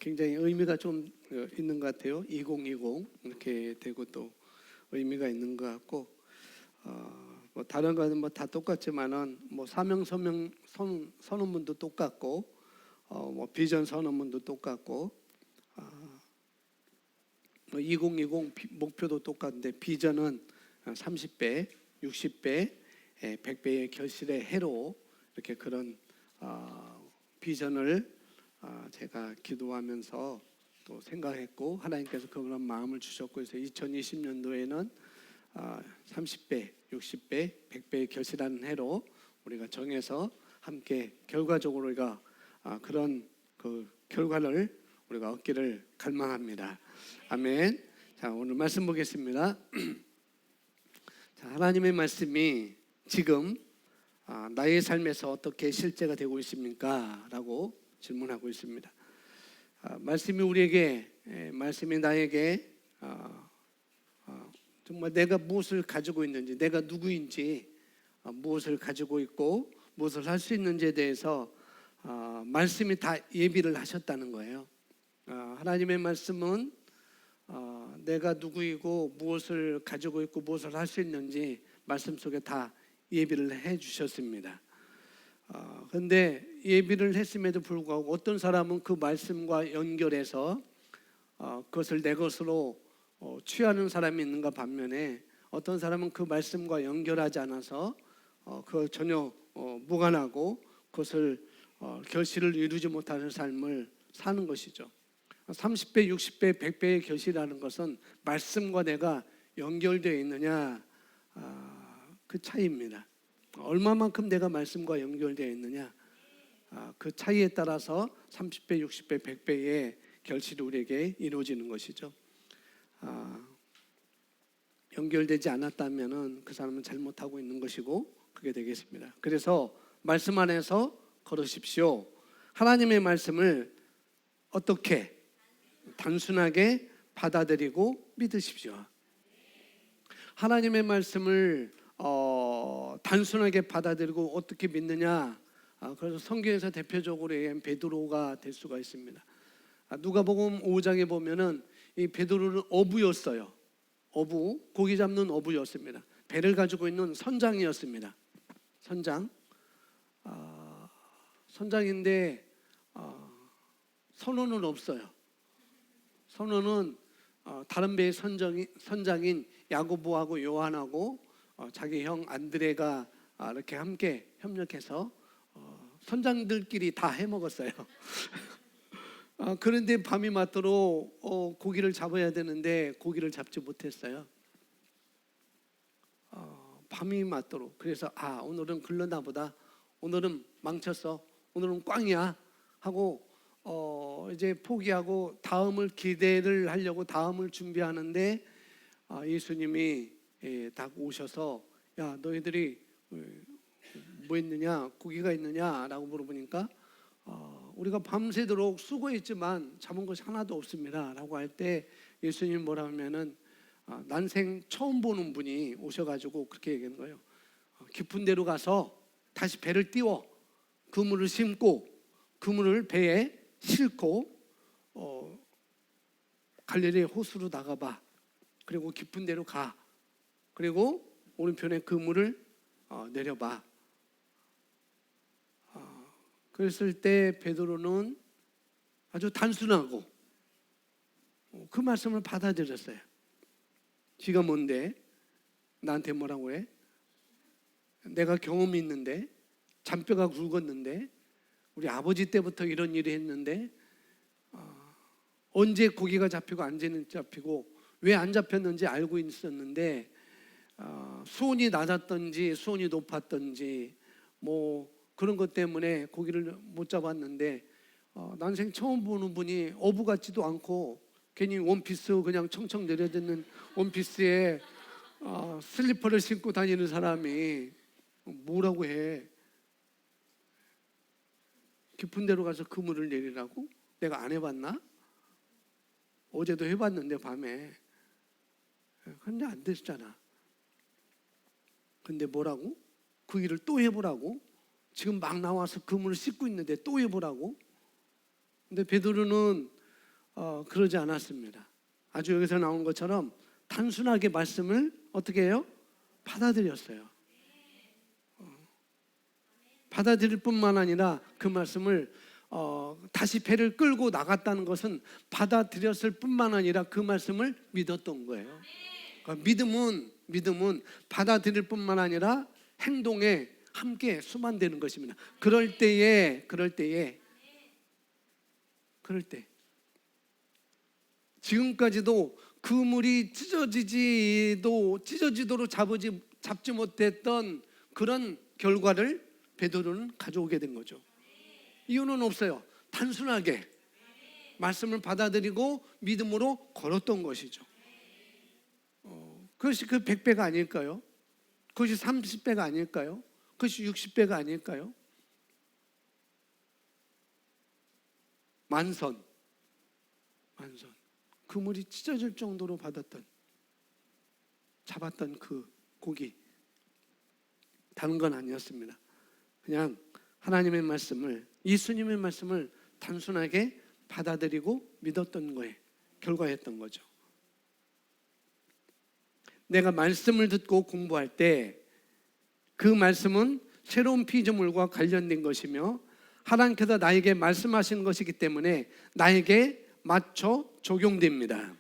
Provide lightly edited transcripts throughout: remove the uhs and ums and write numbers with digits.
굉장히 의미가 좀 있는 것 같아요. 2020 이렇게 되고 또 의미가 있는 것 같고, 뭐 다른 거는 뭐 다 똑같지만은 뭐 사명 선언문도 똑같고, 뭐 비전 선언문도 똑같고, 뭐 2020 목표도 똑같은데 비전은 30배, 60배, 100배의 결실의 해로 이렇게 그런 비전을 제가 기도하면서 또 생각했고, 하나님께서 그런 마음을 주셨고, 그래서 2020년도에는 30배, 60배, 100배의 결실하는 해로 우리가 정해서 함께 결과적으로 우리가 그런 그 결과를 우리가 얻기를 갈망합니다. 아멘. 자, 오늘 말씀 보겠습니다. 자, 하나님의 말씀이 지금 나의 삶에서 어떻게 실제가 되고 있습니까? 라고 질문하고 있습니다. 말씀이 우리에게, 말씀이 나에게 정말 내가 무엇을 가지고 있는지, 내가 누구인지, 무엇을 가지고 있고 무엇을 할 수 있는지에 대해서 말씀이 다 예비를 하셨다는 거예요. 하나님의 말씀은 내가 누구이고 무엇을 가지고 있고 무엇을 할 수 있는지 말씀 속에 다 예비를 해 주셨습니다. 그런데 예비를 했음에도 불구하고 어떤 사람은 그 말씀과 연결해서 그것을 내 것으로 취하는 사람이 있는가 반면에, 어떤 사람은 그 말씀과 연결하지 않아서 그걸 전혀 무관하고 그것을 결실을 이루지 못하는 삶을 사는 것이죠. 30배, 60배, 100배의 결실이라는 것은 말씀과 내가 연결되어 있느냐, 그 차이입니다. 얼마만큼 내가 말씀과 연결되어 있느냐, 그 차이에 따라서 30배, 60배, 100배의 결실이 우리에게 이루어지는 것이죠. 연결되지 않았다면 그 사람은 잘못하고 있는 것이고 그게 되겠습니다. 그래서 말씀 안에서 걸으십시오. 하나님의 말씀을 어떻게 단순하게 받아들이고 믿으십시오. 하나님의 말씀을 단순하게 받아들이고 어떻게 믿느냐, 그래서 성경에서 대표적으로 얘기한 베드로가 될 수가 있습니다. 누가복음 5장에 보면은 이 베드로는 어부였어요. 어부, 고기 잡는 어부였습니다. 배를 가지고 있는 선장이었습니다. 선장인데 선원은 없어요. 선원은 다른 배의 선장인 야고보하고 요한하고 자기 형 안드레가 이렇게 함께 협력해서 선장들끼리 다 해먹었어요. 그런데 밤이 맞도록 고기를 잡아야 되는데 고기를 잡지 못했어요. 밤이 맞도록. 그래서 오늘은 글렀나 보다, 오늘은 망쳤어, 오늘은 꽝이야 하고 이제 포기하고 다음을 기대를 하려고 다음을 준비하는데 예수님이 딱 오셔서, 야, 너희들이 뭐 있느냐, 고기가 있느냐 라고 물어보니까 우리가 밤새도록 수고했지만 잡은 것이 하나도 없습니다 라고 할 때 예수님 뭐라 하면은 난생 처음 보는 분이 오셔가지고 그렇게 얘기하는 거예요. 깊은 데로 가서 다시 배를 띄워 그물을 심고 그물을 배에 싣고 갈릴리 호수로 나가봐. 그리고 깊은 데로 가. 그리고 오른편에 그물을 내려봐. 그랬을 때 베드로는 아주 단순하고 그 말씀을 받아들였어요. 지가 뭔데 나한테 뭐라고 해? 내가 경험이 있는데, 잔뼈가 굵었는데, 우리 아버지 때부터 이런 일을 했는데 언제 고기가 잡히고 언제는 잡히고 왜 안 잡혔는지 알고 있었는데 수온이 낮았던지 수온이 높았던지 뭐 그런 것 때문에 고기를 못 잡았는데 난생 처음 보는 분이 어부 같지도 않고 괜히 원피스 그냥 청청 내려듣는 원피스에 슬리퍼를 신고 다니는 사람이 뭐라고 해? 깊은 데로 가서 그물을 내리라고? 내가 안 해봤나? 어제도 해봤는데 밤에. 근데 안 됐잖아. 근데 뭐라고? 그 일을 또 해보라고? 지금 막 나와서 그물을 씻고 있는데 또 해보라고? 근데 베드로는 그러지 않았습니다. 아주 여기서 나온 것처럼 단순하게 말씀을 어떻게 해요? 받아들였어요. 받아들일 뿐만 아니라 그 말씀을 다시 배를 끌고 나갔다는 것은 받아들였을 뿐만 아니라 그 말씀을 믿었던 거예요. 그러니까 믿음은 받아들일 뿐만 아니라 행동에 함께 수반되는 것입니다. 그럴 때 지금까지도 그물이 찢어지도록 잡지 못했던 그런 결과를 베드로는 가져오게 된 거죠. 이유는 없어요. 단순하게 말씀을 받아들이고 믿음으로 걸었던 것이죠. 그것이 그 100배가 아닐까요? 그것이 30배가 아닐까요? 그것이 60배가 아닐까요? 만선. 그물이 찢어질 정도로 잡았던 그 고기, 다른 건 아니었습니다. 그냥 하나님의 말씀을, 예수님의 말씀을 단순하게 받아들이고 믿었던 거에 결과였던 거죠. 내가 말씀을 듣고 공부할 때 그 말씀은 새로운 피조물과 관련된 것이며 하나님께서 나에게 말씀하시는 것이기 때문에 나에게 맞춰 적용됩니다.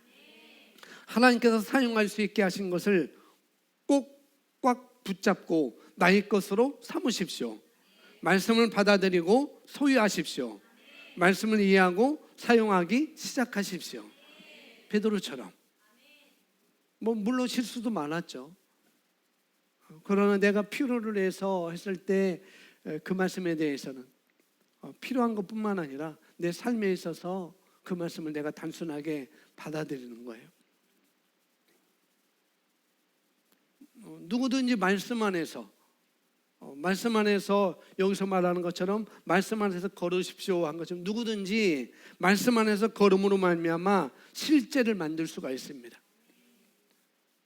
하나님께서 사용할 수 있게 하신 것을 꼭 꽉 붙잡고 나의 것으로 삼으십시오. 말씀을 받아들이고 소유하십시오. 말씀을 이해하고 사용하기 시작하십시오. 베드로처럼. 물론 실수도 많았죠. 그러나 내가 필요를 해서 했을 때 그 말씀에 대해서는 필요한 것뿐만 아니라 내 삶에 있어서 그 말씀을 내가 단순하게 받아들이는 거예요. 누구든지 말씀 안에서 여기서 말하는 것처럼 말씀 안에서 걸으십시오 한 것처럼 누구든지 말씀 안에서 걸음으로 말미암아 실제를 만들 수가 있습니다.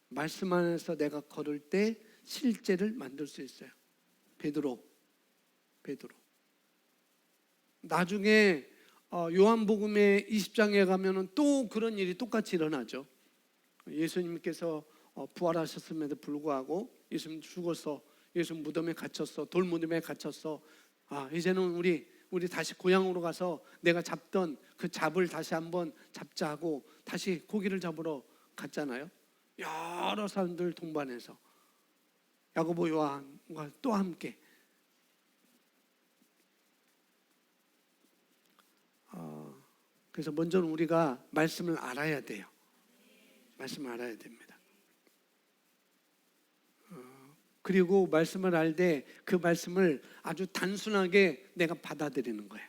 말씀 안에서 내가 걸을 때 실제를 만들 수 있어요. 베드로. 나중에 요한복음의 20장에 가면은 또 그런 일이 똑같이 일어나죠. 예수님께서 부활하셨음에도 불구하고 예수님 죽어서 예수님 무덤에 갇혔어. 돌무덤에 갇혔어. 이제는 우리 다시 고향으로 가서 내가 잡던 그 잡을 다시 한번 잡자 하고 다시 고기를 잡으러 갔잖아요. 여러 사람들 동반해서 야고보, 요한과 또 함께. 그래서 먼저는 우리가 말씀을 알아야 돼요. 말씀을 알아야 됩니다. 그리고 말씀을 알 때 그 말씀을 아주 단순하게 내가 받아들이는 거예요.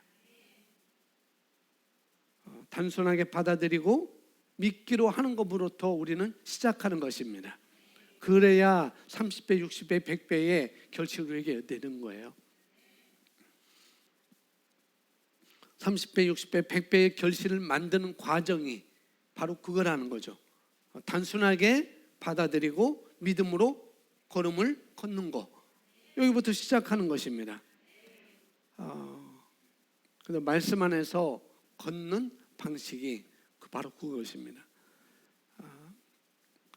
단순하게 받아들이고 믿기로 하는 것부터 우리는 시작하는 것입니다. 그래야 30배, 60배, 100배의 결실을 이루게 되는 거예요. 30배, 60배, 100배의 결실을 만드는 과정이 바로 그거라는 거죠. 단순하게 받아들이고 믿음으로 걸음을 걷는 거. 여기부터 시작하는 것입니다. 그래서 말씀 안에서 걷는 방식이 바로 그것입니다.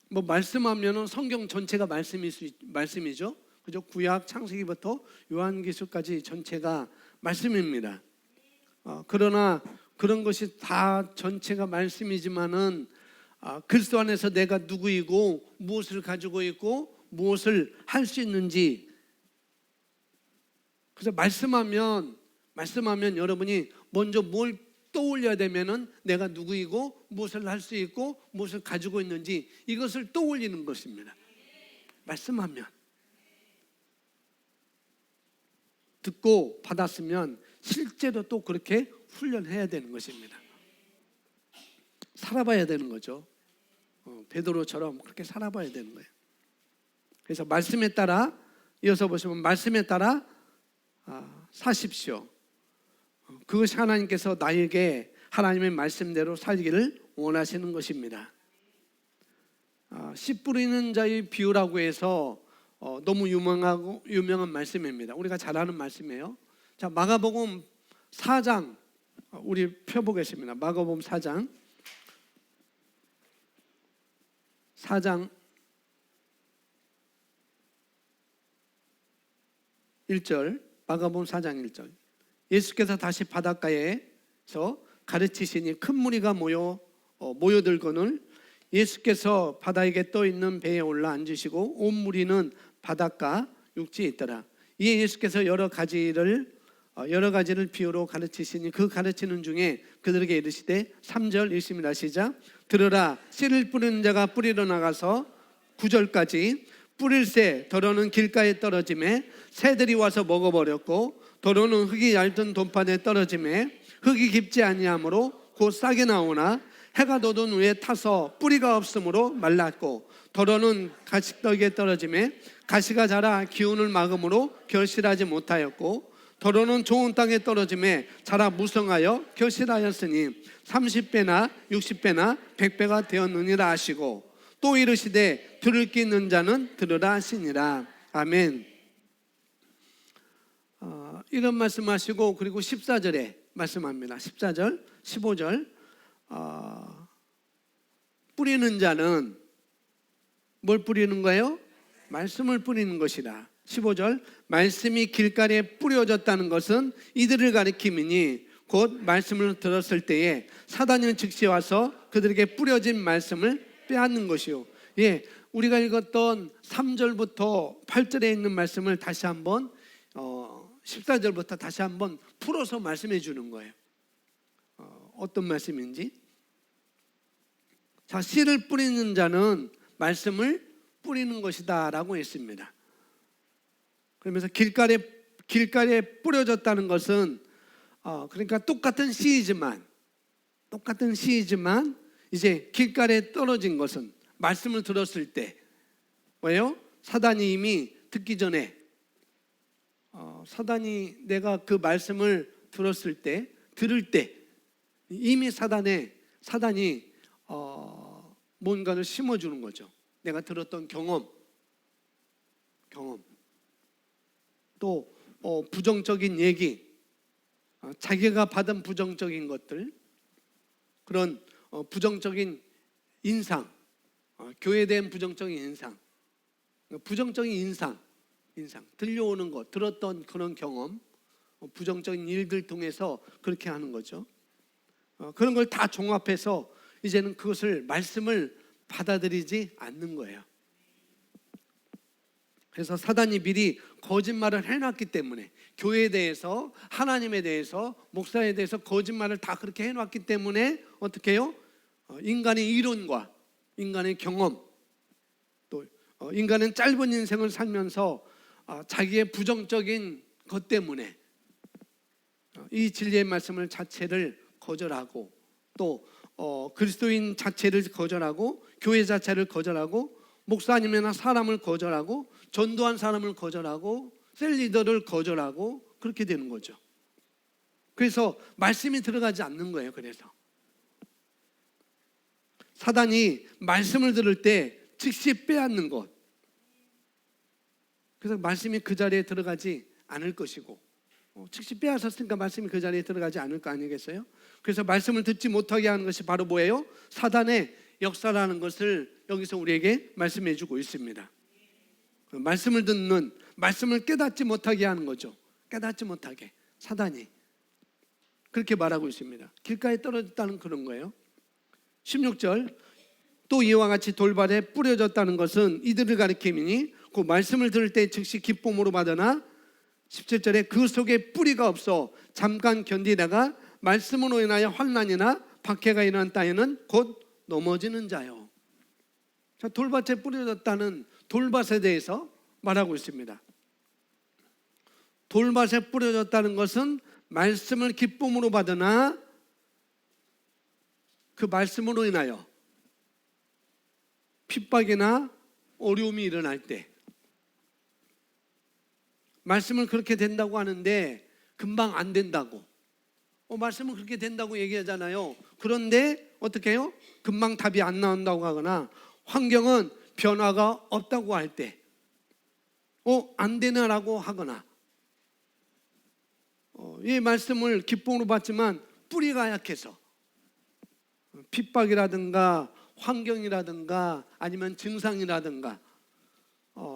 말씀하면은 성경 전체가 말씀이죠. 그죠? 구약 창세기부터 요한계시까지 전체가 말씀입니다. 그러나 그런 것이 다 전체가 말씀이지만은 그리스도 안에서 내가 누구이고 무엇을 가지고 있고 무엇을 할 수 있는지. 그래서 말씀하면 여러분이 먼저 뭘 떠올려야 되면은 내가 누구이고 무엇을 할 수 있고 무엇을 가지고 있는지 이것을 떠올리는 것입니다. 말씀하면 듣고 받았으면 실제로 또 그렇게 훈련해야 되는 것입니다. 살아봐야 되는 거죠. 베드로처럼 그렇게 살아봐야 되는 거예요. 그래서 말씀에 따라 이어서 보시면 말씀에 따라 사십시오. 그것이 하나님께서 나에게 하나님의 말씀대로 살기를 원하시는 것입니다. 씨 뿌리는 자의 비유라고 해서 너무 유명한 말씀입니다. 우리가 잘 아는 말씀이에요. 자, 마가복음 4장 우리 펴보겠습니다. 마가복음 4장 1절, 마가복음 4장 1절. 예수께서 다시 바닷가에서 가르치시니 큰 무리가 모여들거늘 예수께서 바다에게 떠 있는 배에 올라 앉으시고 온 무리는 바닷가 육지에 있더라. 이에 예수께서 여러 가지를 비유로 가르치시니 그 가르치는 중에 그들에게 이르시되 3절 읽습니다. 시작. 들으라, 씨를 뿌리는 자가 뿌리러 나가서 9절까지 뿌릴새 더러는 길가에 떨어짐에 새들이 와서 먹어버렸고 더러는 흙이 얇은 돈판에 떨어짐에 흙이 깊지 아니하므로 곧 싹이 나오나 해가 돋은 후에 타서 뿌리가 없으므로 말랐고 더러는 가시떡에 떨어짐에 가시가 자라 기운을 막음으로 결실하지 못하였고 더러는 좋은 땅에 떨어짐에 자라 무성하여 결실하였으니 30배나 60배나 100배가 되었느니라 하시고 또 이르시되 들을 귀 있는 자는 들으라 하시니라. 아멘. 이런 말씀하시고 그리고 14절에 말씀합니다. 14절 15절 뿌리는 자는 뭘 뿌리는 거예요? 말씀을 뿌리는 것이라. 15절 말씀이 길가에 뿌려졌다는 것은 이들을 가리킴이니 곧 말씀을 들었을 때에 사단이 즉시 와서 그들에게 뿌려진 말씀을 빼앗는 것이요. 예, 우리가 읽었던 3절부터 8절에 있는 말씀을 다시 한번 14절부터 다시 한번 풀어서 말씀해 주는 거예요. 어떤 말씀인지. 자, 씨를 뿌리는 자는 말씀을 뿌리는 것이다 라고 했습니다. 그러면서 길가에 뿌려졌다는 것은 그러니까 똑같은 씨이지만 이제 길가에 떨어진 것은 말씀을 들었을 때 왜요? 사단이 이미 듣기 전에 사단이 내가 그 말씀을 들었을 때 들을 때 이미 사단이 뭔가를 심어주는 거죠. 내가 들었던 경험 또 부정적인 얘기, 자기가 받은 부정적인 것들, 그런 부정적인 인상, 교회에 대한 부정적인 인상, 들려오는 것, 들었던 그런 경험, 부정적인 일들 통해서 그렇게 하는 거죠. 그런 걸 다 종합해서 이제는 그것을 말씀을 받아들이지 않는 거예요. 그래서 사단이 미리 거짓말을 해놨기 때문에 교회에 대해서, 하나님에 대해서, 목사에 대해서 거짓말을 다 그렇게 해놨기 때문에 어떻게 해요? 인간의 이론과 인간의 경험, 또 인간은 짧은 인생을 살면서 자기의 부정적인 것 때문에 이 진리의 말씀을 자체를 거절하고 또 그리스도인 자체를 거절하고 교회 자체를 거절하고 목사님이나 사람을 거절하고 전도한 사람을 거절하고 셀 리더를 거절하고 그렇게 되는 거죠. 그래서 말씀이 들어가지 않는 거예요. 그래서 사단이 말씀을 들을 때 즉시 빼앗는 것, 그래서 말씀이 그 자리에 들어가지 않을 것이고 즉시 빼앗았으니까 말씀이 그 자리에 들어가지 않을 거 아니겠어요? 그래서 말씀을 듣지 못하게 하는 것이 바로 뭐예요? 사단의 역사라는 것을 여기서 우리에게 말씀해 주고 있습니다. 말씀을 듣는, 말씀을 깨닫지 못하게 하는 거죠. 깨닫지 못하게 사단이 그렇게 말하고 있습니다. 길가에 떨어졌다는 그런 거예요. 16절 또 이와 같이 돌발에 뿌려졌다는 것은 이들을 가리킴이니 그 말씀을 들을 때 즉시 기쁨으로 받으나 17절에 그 속에 뿌리가 없어 잠깐 견디다가 말씀으로 인하여 환난이나 박해가 일어난 땅에는 곧 넘어지는 자요. 자, 돌밭에 뿌려졌다는 돌밭에 대해서 말하고 있습니다. 돌밭에 뿌려졌다는 것은 말씀을 기쁨으로 받으나 그 말씀으로 인하여 핍박이나 어려움이 일어날 때 말씀을 그렇게 된다고 하는데 금방 안 된다고 말씀은 그렇게 된다고 얘기하잖아요. 그런데 어떻게 해요? 금방 답이 안 나온다고 하거나 환경은 변화가 없다고 할 때 안 되나라고 하거나 이 말씀을 기쁨으로 받지만 뿌리가 약해서 핍박이라든가 환경이라든가 아니면 증상이라든가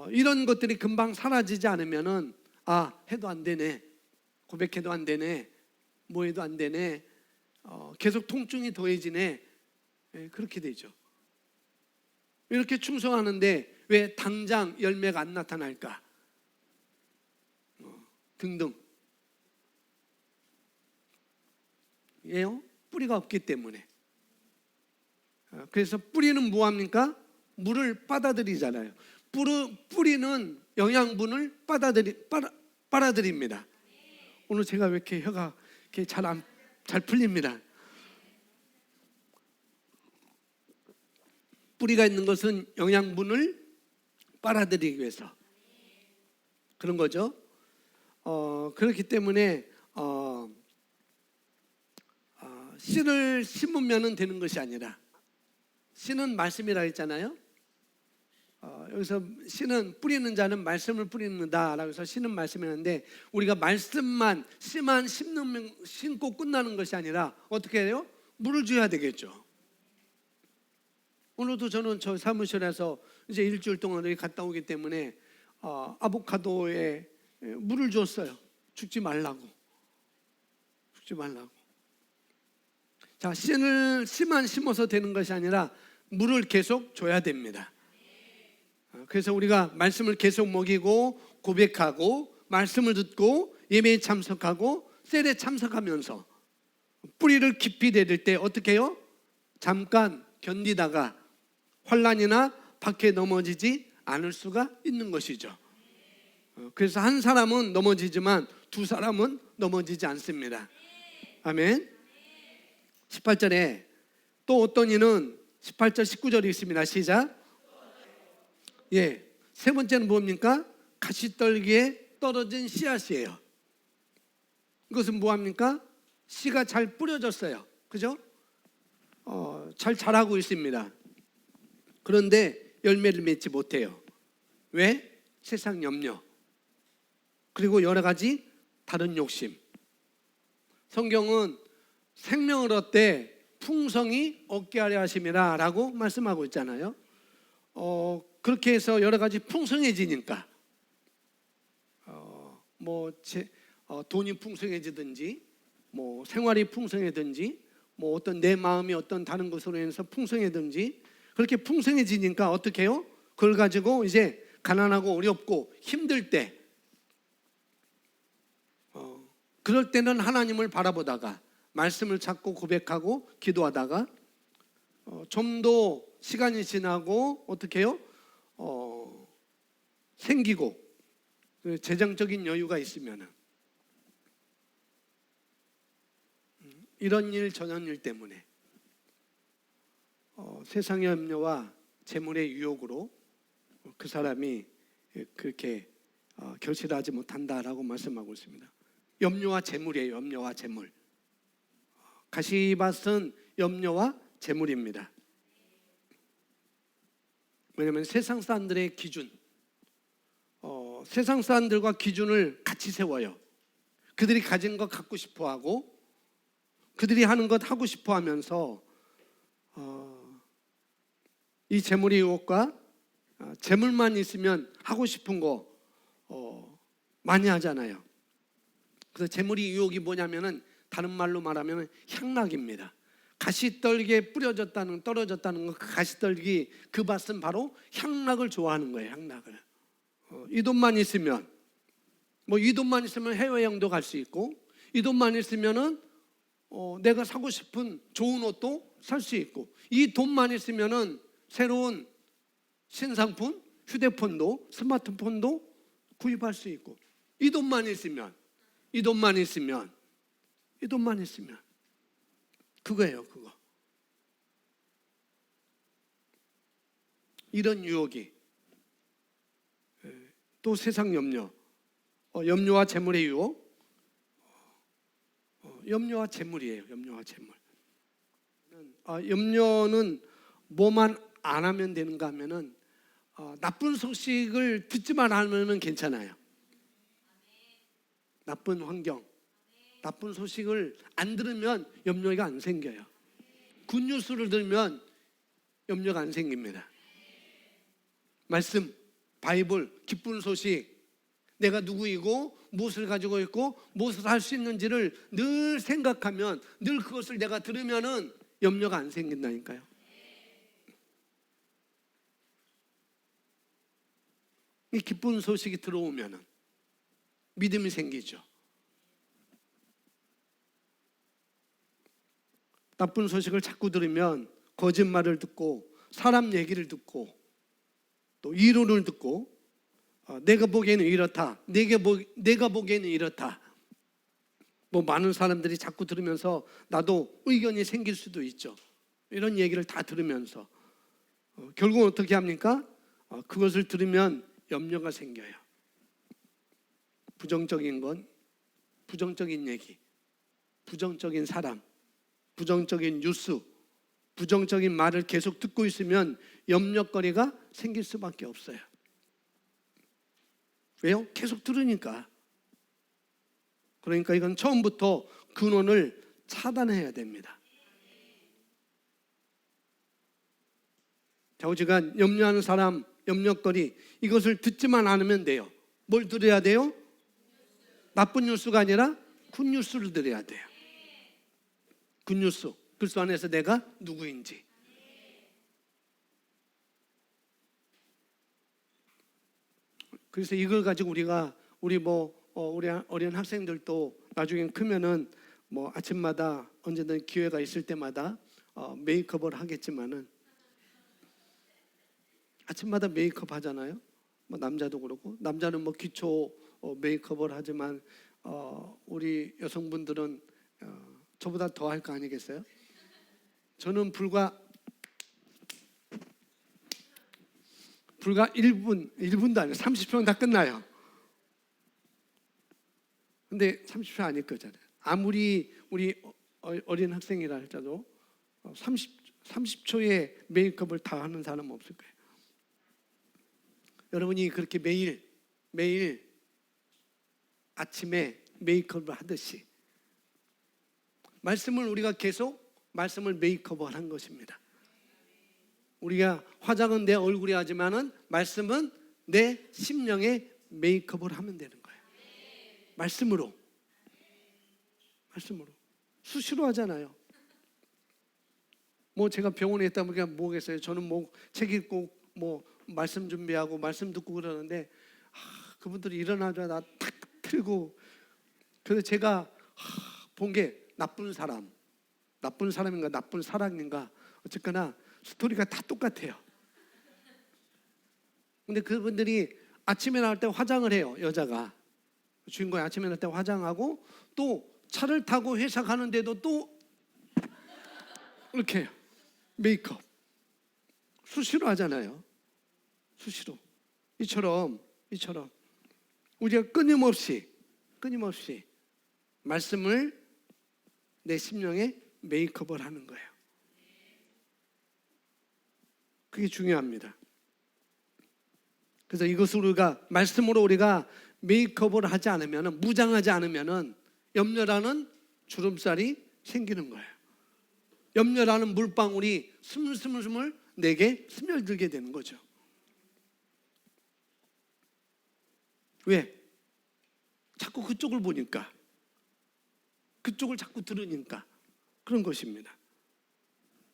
이런 것들이 금방 사라지지 않으면은 해도 안 되네, 고백해도 안 되네, 뭐 해도 안 되네, 계속 통증이 더해지네, 그렇게 되죠. 이렇게 충성하는데 왜 당장 열매가 안 나타날까? 등등. 예요? 뿌리가 없기 때문에. 그래서 뿌리는 뭐합니까? 물을 빨아들이잖아요. 뿌리는 영양분을 빨아들입니다. 오늘 제가 왜 이렇게 혀가 잘 풀립니다. 뿌리가 있는 것은 영양분을 빨아들이기 위해서 그런 거죠. 그렇기 때문에 씨를 심으면 되는 것이 아니라, 씨는 말씀이라 했잖아요. 여기서 씨는 뿌리는 자는 말씀을 뿌리는다라고 해서 씨는 말씀이었는데, 우리가 말씀만 씨만 심고 끝나는 것이 아니라 어떻게 해요? 물을 줘야 되겠죠. 오늘도 저는 저 사무실에서 이제 일주일 동안 여기 갔다 오기 때문에 아보카도에 물을 줬어요. 죽지 말라고. 자, 씨만 심어서 되는 것이 아니라 물을 계속 줘야 됩니다. 그래서 우리가 말씀을 계속 먹이고 고백하고 말씀을 듣고 예배에 참석하고 셀에 참석하면서 뿌리를 깊이 내릴 때 어떻게 해요? 잠깐 견디다가 환난이나 박해에 넘어지지 않을 수가 있는 것이죠. 그래서 한 사람은 넘어지지만 두 사람은 넘어지지 않습니다. 아멘. 18절에 또 어떤 이는 18절 19절이 있습니다. 시작. 세 번째는 뭡니까? 가시떨기에 떨어진 씨앗이에요. 이것은 뭐합니까? 씨가 잘 뿌려졌어요. 그죠? 잘 자라고 있습니다. 그런데 열매를 맺지 못해요. 왜? 세상 염려, 그리고 여러 가지 다른 욕심. 성경은 생명을 얻되 풍성히 얻게 하려 하심이라 라고 말씀하고 있잖아요. 그렇게 해서 여러 가지 풍성해지니까 돈이 풍성해지든지 생활이 풍성해지든지 어떤 내 마음이 어떤 다른 것으로 인해서 풍성해지든지, 그렇게 풍성해지니까 어떻게 해요? 그걸 가지고 이제 가난하고 어렵고 힘들 때 그럴 때는 하나님을 바라보다가 말씀을 찾고 고백하고 기도하다가 좀 더 시간이 지나고 어떻게 해요? 생기고 재정적인 여유가 있으면 이런 일 저런 일 때문에 세상의 염려와 재물의 유혹으로 그 사람이 그렇게 결실하지 못한다라고 말씀하고 있습니다. 염려와 재물이에요. 염려와 재물. 가시밭은 염려와 재물입니다. 왜냐하면 세상 사람들의 기준, 세상 사람들과 기준을 같이 세워요. 그들이 가진 것 갖고 싶어하고 그들이 하는 것 하고 싶어하면서 이 재물의 유혹과 재물만 있으면 하고 싶은 거 많이 하잖아요. 그래서 재물의 유혹이 뭐냐면은 다른 말로 말하면 향락입니다. 가시떨기에 떨어졌다는 거, 그 가시떨기 그 밭은 바로 향락을 좋아하는 거예요. 향락을. 이 돈만 있으면 이 돈만 있으면 해외여행도 갈 수 있고, 이 돈만 있으면은 내가 사고 싶은 좋은 옷도 살 수 있고, 이 돈만 있으면은 새로운 신상품, 휴대폰도 스마트폰도 구입할 수 있고, 이 돈만 있으면 그거예요. 그거. 이런 유혹이 또 세상 염려, 염려와 재물의 유혹, 염려와 재물이에요. 염려와 재물. 염려는 뭐만 안 하면 되는가 하면은 나쁜 소식을 듣지만 않으면 괜찮아요. 나쁜 환경, 나쁜 소식을 안 들으면 염려가 안 생겨요. 굿뉴스를 들으면 염려가 안 생깁니다. 말씀, 바이블, 기쁜 소식, 내가 누구이고 무엇을 가지고 있고 무엇을 할 수 있는지를 늘 생각하면, 늘 그것을 내가 들으면은 염려가 안 생긴다니까요. 이 기쁜 소식이 들어오면은 믿음이 생기죠. 나쁜 소식을 자꾸 들으면 거짓말을 듣고 사람 얘기를 듣고 또 이론을 듣고 내가 보기에는 이렇다, 내가 보기에는 이렇다, 뭐 많은 사람들이 자꾸 들으면서 나도 의견이 생길 수도 있죠. 이런 얘기를 다 들으면서 결국은 어떻게 합니까? 그것을 들으면 염려가 생겨요. 부정적인 건, 부정적인 얘기, 부정적인 사람, 부정적인 뉴스, 부정적인 말을 계속 듣고 있으면 염려거리가 생길 수밖에 없어요. 왜요? 계속 들으니까. 그러니까 이건 처음부터 근원을 차단해야 됩니다. 좌우지간 염려하는 사람, 염려거리, 이것을 듣지만 않으면 돼요. 뭘 들어야 돼요? 나쁜 뉴스가 아니라 굿뉴스를 들어야 돼요. 굿뉴스, 그리스도 안에서 내가 누구인지. 그래서 이걸 가지고 우리 어린 학생들도 나중에 크면은 뭐 아침마다 언제든 기회가 있을 때마다 메이크업을 하겠지만은, 아침마다 메이크업 하잖아요. 뭐 남자도 그렇고, 남자는 뭐 기초 메이크업을 하지만 우리 여성분들은 저보다 더 할 거 아니겠어요? 저는 불과 1분도 아니에요. 30초면 다 끝나요. 근데 30초 아닐 거잖아요. 아무리 우리 어린 학생이라 할지라도 30초에 메이크업을 다 하는 사람은 없을 거예요. 여러분이 그렇게 매일 아침에 메이크업을 하듯이 말씀을 우리가 계속 말씀을 메이크업을 한 것입니다. 우리가 화장은 내 얼굴에 하지만은 말씀은 내 심령에 메이크업을 하면 되는 거예요. 말씀으로 수시로 하잖아요. 뭐 제가 병원에 있다 보니까 뭐겠어요. 저는 뭐 책 읽고 뭐 말씀 준비하고 말씀 듣고 그러는데 그분들이 일어나자마자 탁 틀고, 그래서 제가 본 게 나쁜 사람인가 나쁜 사랑인가 어쨌거나 스토리가 다 똑같아요. 근데 그분들이 아침에 나올 때 화장을 해요. 여자가, 주인공이 아침에 나올 때 화장하고 또 차를 타고 회사 가는데도 또 이렇게 해요. 메이크업 수시로 하잖아요. 수시로. 이처럼 우리가 끊임없이 말씀을 내 심령에 메이크업을 하는 거예요. 그게 중요합니다. 그래서 이것을 말씀으로 우리가 메이크업을 하지 않으면, 무장하지 않으면 염려라는 주름살이 생기는 거예요. 염려라는 물방울이 스물스물 내게 스며들게 되는 거죠. 왜? 자꾸 그쪽을 보니까, 그쪽을 자꾸 들으니까 그런 것입니다.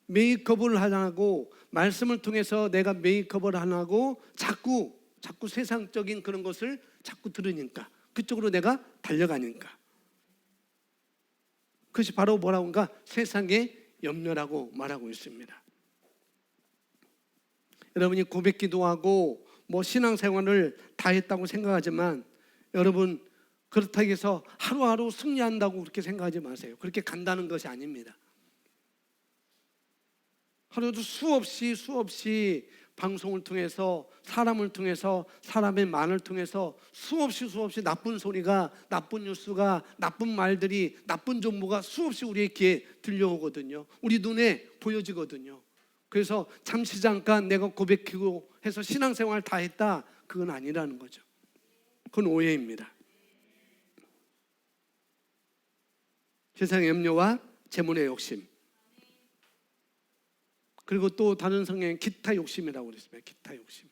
메이크업을 하고 말씀을 통해서 내가 메이크업을 안 하고 자꾸 세상적인 그런 것을 자꾸 들으니까, 그쪽으로 내가 달려가니까, 그것이 바로 뭐라고 한가? 세상의 염려라고 말하고 있습니다. 여러분이 고백 기도하고 뭐 신앙생활을 다 했다고 생각하지만, 여러분 그렇다고 해서 하루하루 승리한다고 그렇게 생각하지 마세요. 그렇게 간다는 것이 아닙니다. 하루도 수없이 방송을 통해서, 사람을 통해서, 사람의 말을 통해서 수없이 나쁜 소리가, 나쁜 뉴스가, 나쁜 말들이, 나쁜 정보가 수없이 우리의 귀에 들려오거든요. 우리 눈에 보여지거든요. 그래서 잠깐 내가 고백하고 해서 신앙생활 다 했다, 그건 아니라는 거죠. 그건 오해입니다. 세상의 염려와 재물의 욕심. 그리고 또 다른 성경에 기타 욕심이라고 그랬습니다. 기타 욕심.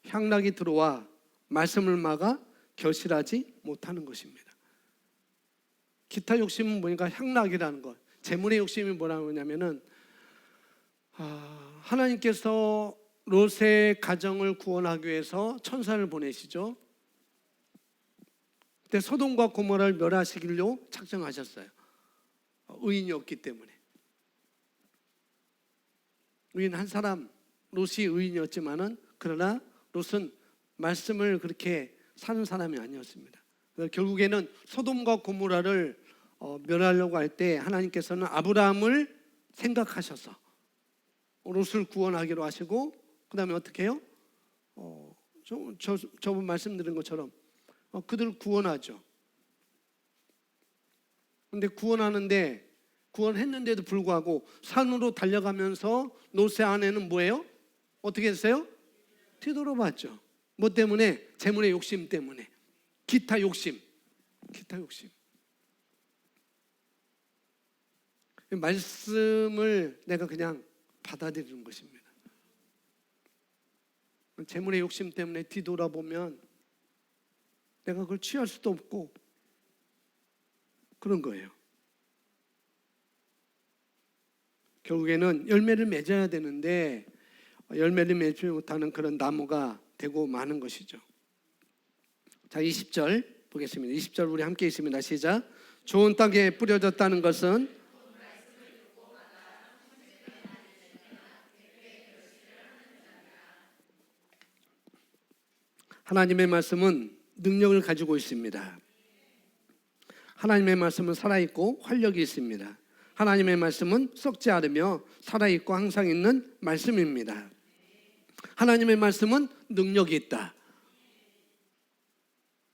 향락이 들어와 말씀을 막아 결실하지 못하는 것입니다. 기타 욕심은 뭐니까 향락이라는 것. 재물의 욕심이 뭐라고 하냐면은 하나님께서 롯의 가정을 구원하기 위해서 천사를 보내시죠. 그때 소돔과 고모라를 멸하시기로 작정하셨어요. 의인이 없기 때문에. 의인 한 사람, 롯이 의인이었지만은 그러나 롯은 말씀을 그렇게 사는 사람이 아니었습니다. 결국에는 소돔과 고모라를 멸하려고 할 때 하나님께서는 아브라함을 생각하셔서 롯을 구원하기로 하시고, 그 다음에 어떻게 해요? 저번 말씀드린 것처럼 그들을 구원하죠. 근데 구원했는데도 불구하고 산으로 달려가면서 롯의 아내는 뭐예요? 어떻게 했어요? 뒤돌아봤죠. 뭐 때문에? 재물의 욕심 때문에. 기타 욕심. 말씀을 내가 그냥 받아들이는 것입니다. 재물의 욕심 때문에 뒤돌아보면 내가 그걸 취할 수도 없고 그런 거예요. 결국에는 열매를 맺어야 되는데 열매를 맺지 못하는 그런 나무가 되고 마는 것이죠. 자, 20절 보겠습니다. 20절 우리 함께 있습니다. 시작. 좋은 땅에 뿌려졌다는 것은 하나님의 말씀은 능력을 가지고 있습니다. 하나님의 말씀은 살아있고 활력이 있습니다. 하나님의 말씀은 썩지 않으며 살아있고 항상 있는 말씀입니다. 하나님의 말씀은 능력이 있다.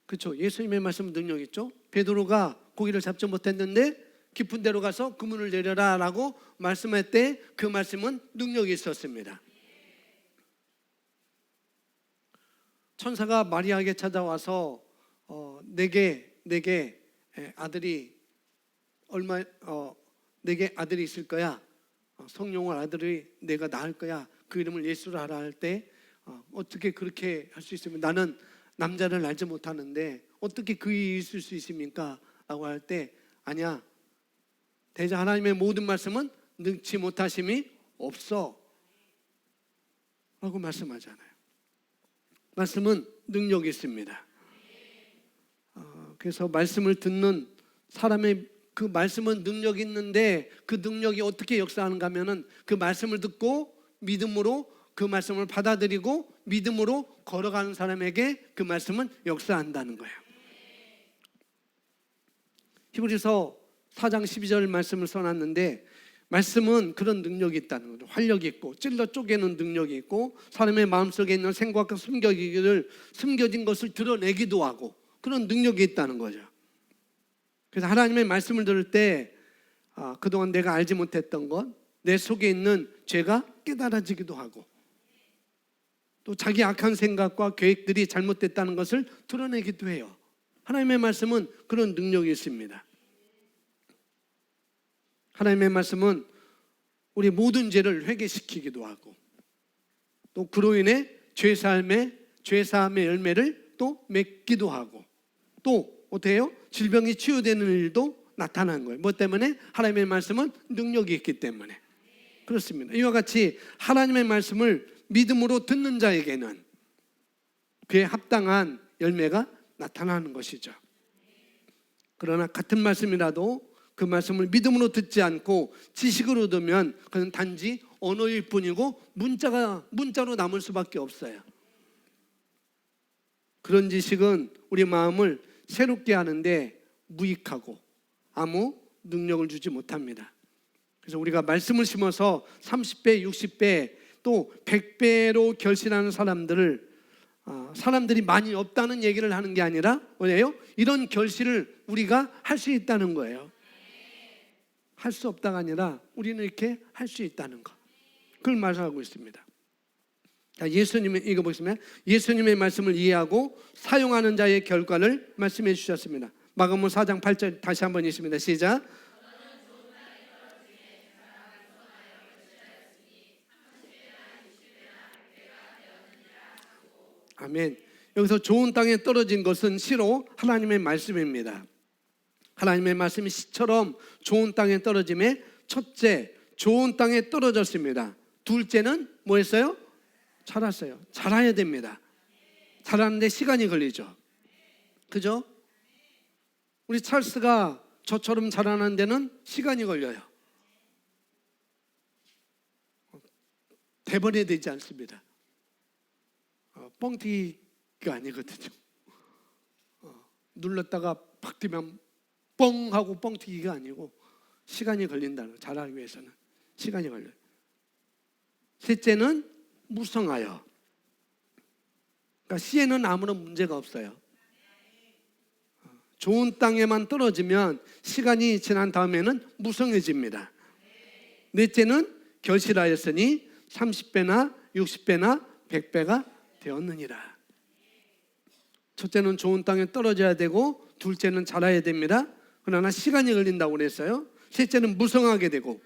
그렇죠? 예수님의 말씀은 능력이 있죠. 베드로가 고기를 잡지 못했는데 깊은 데로 가서 그물을 내려라 라고 말씀할 때 그 말씀은 능력이 있었습니다. 천사가 마리아에게 찾아와서 내게 아들이 내게 아들이 있을 거야. 성령을 아들이 내가 낳을 거야. 그 이름을 예수라 하라 할 때 어떻게 그렇게 할 수 있으면 나는 남자를 알지 못하는데 어떻게 그 일이 있을 수 있습니까? 라고 할 때 아니야. 대자 하나님의 모든 말씀은 능치 못하심이 없어. 라고 말씀하잖아요. 말씀은 능력이 있습니다. 그래서 말씀을 듣는 사람의 그 말씀은 능력이 있는데 그 능력이 어떻게 역사하는가 하면은 그 말씀을 듣고 믿음으로 그 말씀을 받아들이고 믿음으로 걸어가는 사람에게 그 말씀은 역사한다는 거예요. 히브리서 4장 12절 말씀을 써놨는데 말씀은 그런 능력이 있다는 거죠. 활력이 있고 찔러 쪼개는 능력이 있고 사람의 마음속에 있는 생각과 숨겨진 것을 드러내기도 하고 그런 능력이 있다는 거죠. 그래서 하나님의 말씀을 들을 때 그동안 내가 알지 못했던 것, 내 속에 있는 죄가 깨달아지기도 하고 또 자기 악한 생각과 계획들이 잘못됐다는 것을 드러내기도 해요. 하나님의 말씀은 그런 능력이 있습니다. 하나님의 말씀은 우리 모든 죄를 회개시키기도 하고 또 그로 인해 죄사함의 열매를 또 맺기도 하고 또 어떻게 해요? 질병이 치유되는 일도 나타나는 거예요. 뭐 때문에? 하나님의 말씀은 능력이 있기 때문에. 그렇습니다. 이와 같이 하나님의 말씀을 믿음으로 듣는 자에게는 그에 합당한 열매가 나타나는 것이죠. 그러나 같은 말씀이라도 그 말씀을 믿음으로 듣지 않고 지식으로 듣면 그건 단지 언어일 뿐이고 문자로 남을 수밖에 없어요. 그런 지식은 우리 마음을 새롭게 하는데 무익하고 아무 능력을 주지 못합니다. 그래서 우리가 말씀을 심어서 30배, 60배 또 100배로 결실하는 사람들이 많이 없다는 얘기를 하는 게 아니라 뭐예요? 이런 결실을 우리가 할 수 있다는 거예요. 할 수 없다가 아니라 우리는 이렇게 할 수 있다는 것. 그걸 말하고 있습니다. 예수님의 이거 보시면 예수님의 말씀을 이해하고 사용하는 자의 결과를 말씀해 주셨습니다. 마가복음 4장 8절 다시 한번 읽습니다. 시작. 아멘. 여기서 좋은 땅에 떨어진 것은 시로 하나님의 말씀입니다. 하나님의 말씀이 시처럼 좋은 땅에 떨어짐에 첫째, 좋은 땅에 떨어졌습니다. 둘째는 뭐 했어요? 자랐어요. 자라야 됩니다. 자라는데 시간이 걸리죠. 그죠? 우리 찰스가 저처럼 자라는 데는 시간이 걸려요. 대번에 되지 않습니다. 뻥튀기가 아니거든요. 눌렀다가 팍 뛰면 뻥 하고 뻥튀기가 아니고 시간이 걸린다는 거. 자라기 위해서는 시간이 걸려요. 셋째는 무성하여. 그러니까 씨에는 아무런 문제가 없어요. 좋은 땅에만 떨어지면 시간이 지난 다음에는 무성해집니다. 넷째는 결실하였으니 30배나 60배나 100배가 되었느니라. 첫째는 좋은 땅에 떨어져야 되고, 둘째는 자라야 됩니다. 그러나 시간이 걸린다고 그랬어요. 셋째는 무성하게 되고,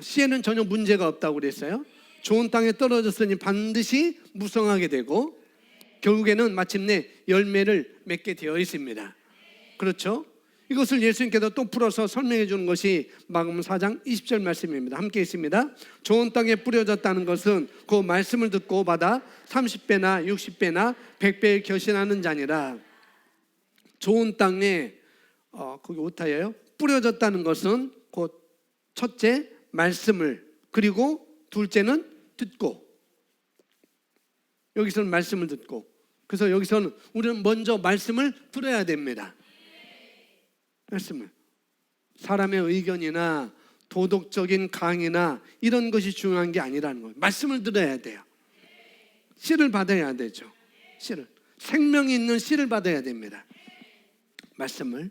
씨에는 전혀 문제가 없다고 그랬어요. 좋은 땅에 떨어졌으니 반드시 무성하게 되고, 결국에는 마침내 열매를 맺게 되어 있습니다. 그렇죠? 이것을 예수님께서 또 풀어서 설명해 주는 것이 마가복음 4장 20절 말씀입니다. 함께 있습니다. 좋은 땅에 뿌려졌다는 것은 그 말씀을 듣고 받아 30배나 60배나 100배에 결실하는 자니라. 좋은 땅에 거기 오타예요. 뿌려졌다는 것은 곧 첫째 말씀을, 그리고 둘째는 듣고, 여기서는 말씀을 듣고, 그래서 여기서는 우리는 먼저 말씀을 들어야 됩니다. 말씀을. 사람의 의견이나 도덕적인 강의나 이런 것이 중요한 게 아니라는 거예요. 말씀을 들어야 돼요. 씨를 받아야 되죠. 씨를. 생명이 있는 씨를 받아야 됩니다. 말씀을.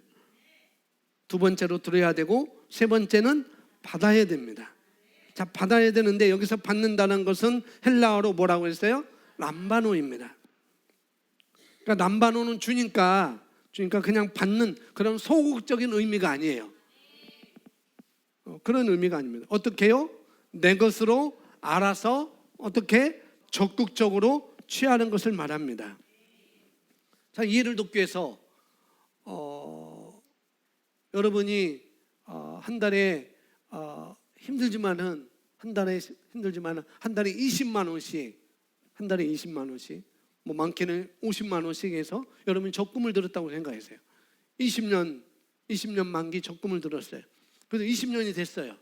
두 번째로 들어야 되고, 세 번째는 받아야 됩니다. 자, 받아야 되는데 여기서 받는다는 것은 헬라어로 뭐라고 했어요? 람바노입니다. 그러니까 람바노는 주니까 그냥 받는 그런 소극적인 의미가 아니에요. 그런 의미가 아닙니다. 어떻게 해요? 내 것으로 알아서 어떻게 적극적으로 취하는 것을 말합니다. 자, 이해를 돕기 위해서 여러분이 한 달에 힘들지만은 한 달에 20만 원씩, 한 달에 20만 원씩, 뭐 많게는 50만 원씩 해서 여러분이 적금을 들었다고 생각하세요. 20년 만기 적금을 들었어요. 그래서 20년이 됐어요.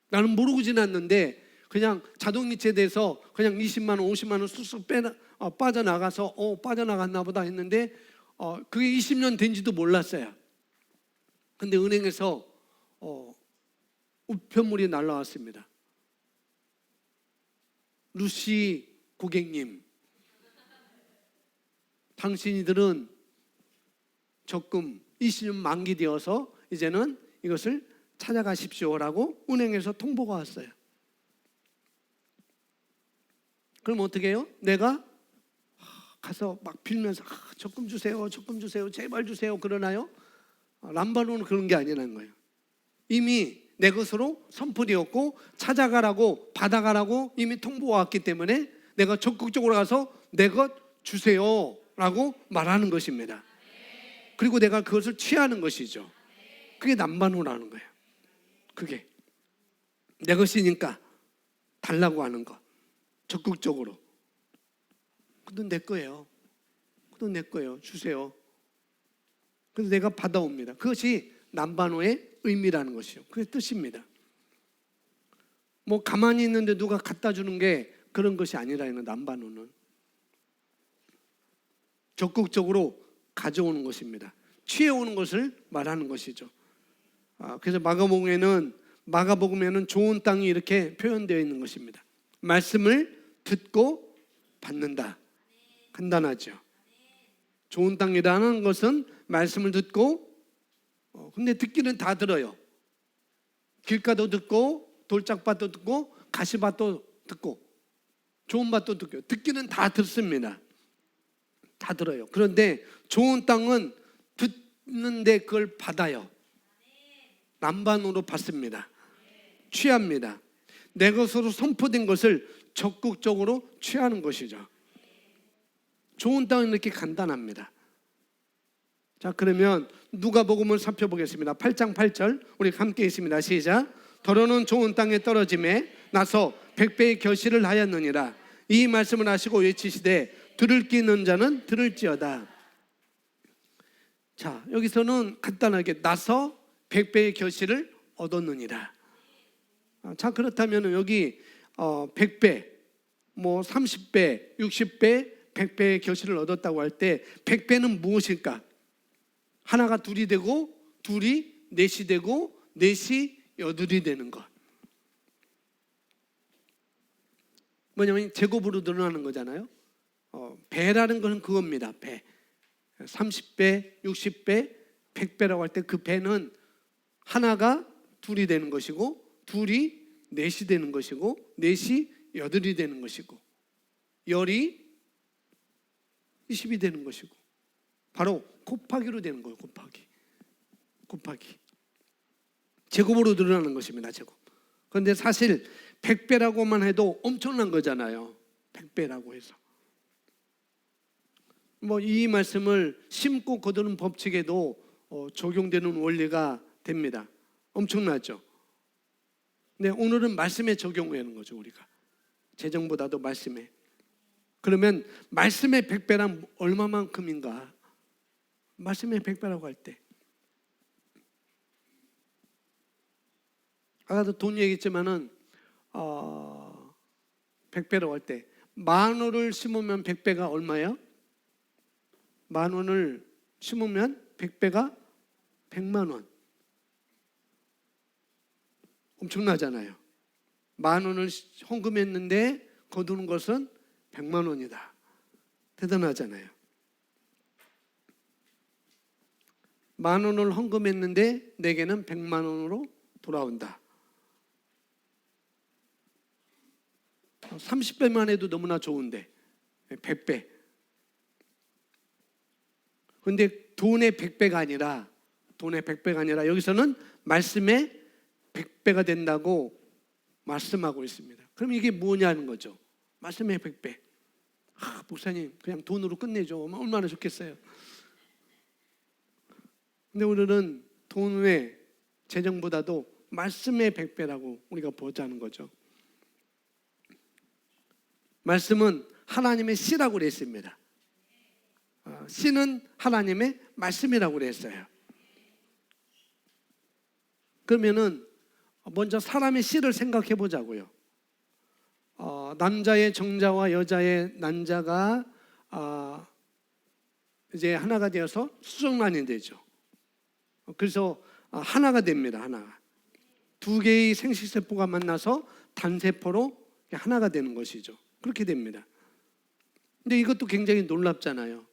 나는 모르고 지났는데 그냥 자동이체돼서 그냥 20만 원, 50만 원 쑥쑥 빠져나가서 빠져나갔나 보다 했는데 그게 20년 된지도 몰랐어요. 근데 은행에서 우편물이 날라왔습니다. 루시 고객님, 당신이들은 적금 20년 만기되어서 이제는 이것을 찾아가십시오라고 은행에서 통보가 왔어요. 그럼 어떻게 해요? 내가 가서 막 빌면서 적금 주세요, 적금 주세요, 제발 주세요 그러나요? 람바노는 그런 게 아니라는 거예요. 이미 내 것으로 선포되었고 찾아가라고, 받아가라고 이미 통보가 왔기 때문에 내가 적극적으로 가서 내 것 주세요 라고 말하는 것입니다. 그리고 내가 그것을 취하는 것이죠. 그게 람바노라는 거예요. 그게 내 것이니까 달라고 하는 것, 적극적으로. 그건 내 거예요. 그건 내 거예요. 주세요. 그래서 내가 받아옵니다. 그것이 람바노의 의미라는 것이요. 그게 뜻입니다. 뭐 가만히 있는데 누가 갖다 주는 게 그런 것이 아니라는 람바노는 적극적으로 가져오는 것입니다. 취해오는 것을 말하는 것이죠. 그래서 마가복음에는 좋은 땅이 이렇게 표현되어 있는 것입니다. 말씀을 듣고 받는다. 간단하죠. 좋은 땅이라는 것은 말씀을 듣고, 근데 듣기는 다 들어요. 길가도 듣고, 돌짝밭도 듣고, 가시밭도 듣고, 좋은 밭도 듣고, 듣기는 다 듣습니다. 다 들어요. 그런데 좋은 땅은 있는데 그걸 받아요. 남반으로 받습니다. 취합니다. 내 것으로 선포된 것을 적극적으로 취하는 것이죠. 좋은 땅은 이렇게 간단합니다. 자, 그러면 누가복음을 살펴보겠습니다. 8장 8절 우리 함께 있습니다. 시작. 더러는 좋은 땅에 떨어짐에 나서 100배의 결실을 하였느니라. 이 말씀을 하시고 외치시되 들을 귀 있는 자는 들을지어다. 자, 여기서는 간단하게 나서 100배의 결실을 얻었느니라. 자, 그렇다면 여기 100배, 뭐 30배, 60배, 100배의 결실을 얻었다고 할 때 100배는 무엇일까? 하나가 둘이 되고 둘이 넷이 되고 넷이 여덟이 되는 것. 뭐냐면 제곱으로 늘어나는 거잖아요. 배라는 것은 그겁니다. 배. 30배, 60배, 100배라고 할 때 그 배는 하나가 둘이 되는 것이고 둘이 넷이 되는 것이고 넷이 여덟이 되는 것이고 열이 20이 되는 것이고 바로 곱하기로 되는 거예요. 곱하기 제곱으로 늘어나는 것입니다. 제곱. 그런데 사실 100배라고만 해도 엄청난 거잖아요. 100배라고 해서 뭐 이 말씀을 심고 거두는 법칙에도 적용되는 원리가 됩니다. 엄청나죠. 근데 오늘은 말씀에 적용하는 거죠. 우리가 재정보다도 말씀에. 그러면 말씀의 100배란 얼마만큼인가? 말씀의 100배라고 할 때 아까도 돈 얘기했지만은 100배라고 할 때 10,000원을 심으면 100배가 얼마예요? 10,000원을 심으면 100배가 100만 원. 엄청나잖아요. 10,000원을 헌금했는데 거두는 것은 100만 원이다. 대단하잖아요. 10,000원을 헌금했는데 내게는 100만 원으로 돌아온다. 30배만 해도 너무나 좋은데 100배. 그런데 돈의 100배가 아니라 여기서는 말씀의 100배가 된다고 말씀하고 있습니다. 그럼 이게 뭐냐는 거죠. 말씀의 100배. 목사님 그냥 돈으로 끝내죠. 얼마나 좋겠어요. 근데 오늘은 돈의 재정보다도 말씀의 100배라고 우리가 보자는 거죠. 말씀은 하나님의 씨라고 그랬습니다. 씨는 하나님의 말씀이라고 그랬어요. 그러면은 먼저 사람의 씨를 생각해 보자고요. 남자의 정자와 여자의 난자가 이제 하나가 되어서 수정란이 되죠. 그래서 하나가 됩니다. 하나가. 두 개의 생식세포가 만나서 단세포로 하나가 되는 것이죠. 그렇게 됩니다. 근데 이것도 굉장히 놀랍잖아요.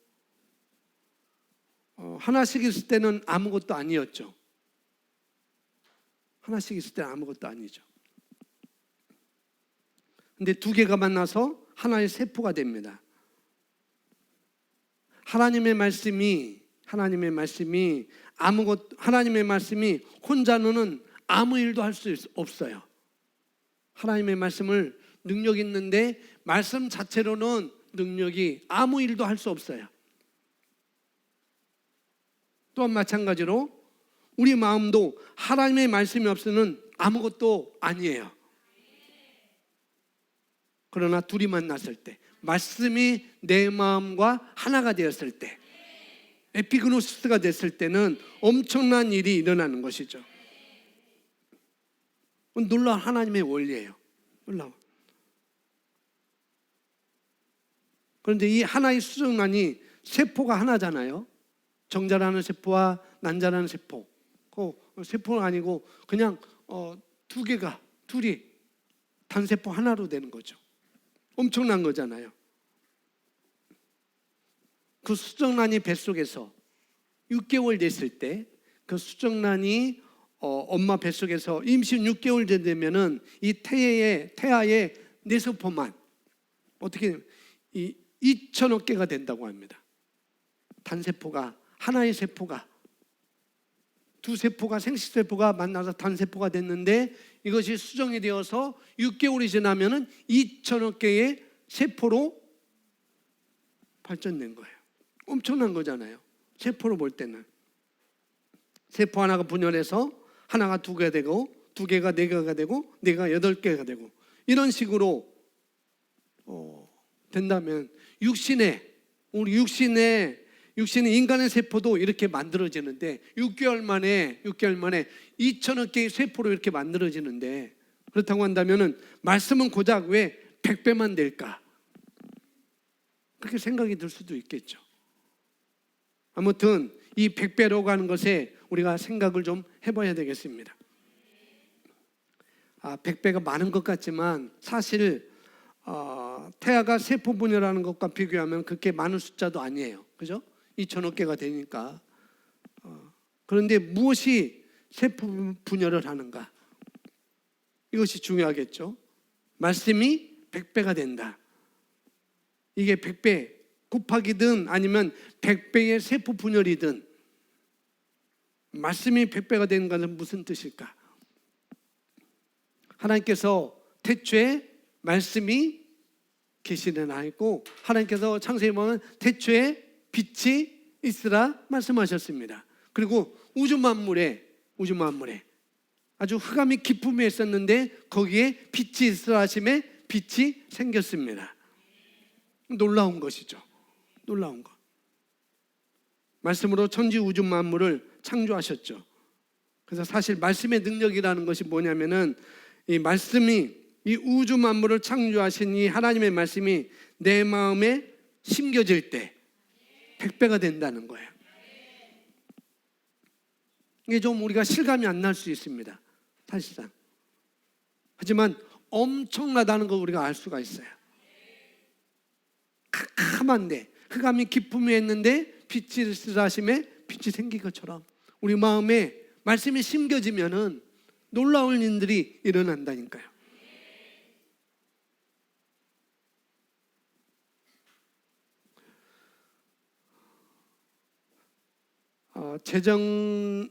하나씩 있을 때는 아무것도 아니었죠. 하나씩 있을 때는 아무것도 아니죠. 근데 두 개가 만나서 하나의 세포가 됩니다. 하나님의 말씀이 혼자는 아무 일도 할 수 없어요. 하나님의 말씀을 능력 있는데 말씀 자체로는 능력이 아무 일도 할 수 없어요. 또한 마찬가지로 우리 마음도 하나님의 말씀이 없으면 아무것도 아니에요. 그러나 둘이 만났을 때, 말씀이 내 마음과 하나가 되었을 때, 에피그노시스가 됐을 때는 엄청난 일이 일어나는 것이죠. 놀라운 하나님의 원리예요. 놀라워. 그런데 이 하나의 수정란이 세포가 하나잖아요. 정자라는 세포와 난자라는 세포. 그 세포는 아니고 그냥 두 개가 둘이 단세포 하나로 되는 거죠. 엄청난 거잖아요. 그 수정란이 뱃속에서 6개월 됐을 때 그 수정란이 엄마 뱃속에서 임신 6개월 되면은 이 태아의 뇌세포만 어떻게 2,000억 개가 된다고 합니다. 단세포가 하나의 세포가 두 세포가 생식세포가 만나서 단세포가 됐는데 이것이 수정이 되어서 6개월이 지나면은 2천억 개의 세포로 발전된 거예요. 엄청난 거잖아요. 세포로 볼 때는 세포 하나가 분열해서 하나가 두 개가 되고 두 개가 네 개가 되고 네 개가 8개가 되고 이런 식으로 된다면 우리 육신의 인간의 세포도 이렇게 만들어지는데 6개월 만에 2천억 개의 세포로 이렇게 만들어지는데 그렇다고 한다면은 말씀은 고작 왜 100배만 될까? 그렇게 생각이 들 수도 있겠죠. 아무튼 이 100배로 가는 것에 우리가 생각을 좀 해봐야 되겠습니다. 100배가 많은 것 같지만 사실 태아가 세포 분열하는 것과 비교하면 그렇게 많은 숫자도 아니에요. 그죠? 2천억 개가 되니까. 그런데 무엇이 세포 분열을 하는가? 이것이 중요하겠죠. 말씀이 100배가 된다. 이게 100배 곱하기든 아니면 100배의 세포 분열이든 말씀이 100배가 되는 것은 무슨 뜻일까? 하나님께서 태초에 말씀이 계시는 하였고 하나님께서 창세기 보면 태초에 빛이 있으라 말씀하셨습니다. 그리고 우주 만물에 아주 흑암이 깊음에 있었는데 거기에 빛이 있으라 하심에 빛이 생겼습니다. 놀라운 것이죠. 놀라운 것. 말씀으로 천지 우주 만물을 창조하셨죠. 그래서 사실 말씀의 능력이라는 것이 뭐냐면은 이 말씀이 이 우주 만물을 창조하신 이 하나님의 말씀이 내 마음에 심겨질 때 100배가 된다는 거예요. 이게 좀 우리가 실감이 안 날 수 있습니다. 사실상. 하지만 엄청나다는 걸 우리가 알 수가 있어요. 캄캄한데 흑암이 깊음에 있는데 빛이 있으라 하심에 빛이 생긴 것처럼 우리 마음에 말씀이 심겨지면은 놀라운 일들이 일어난다니까요. 재정,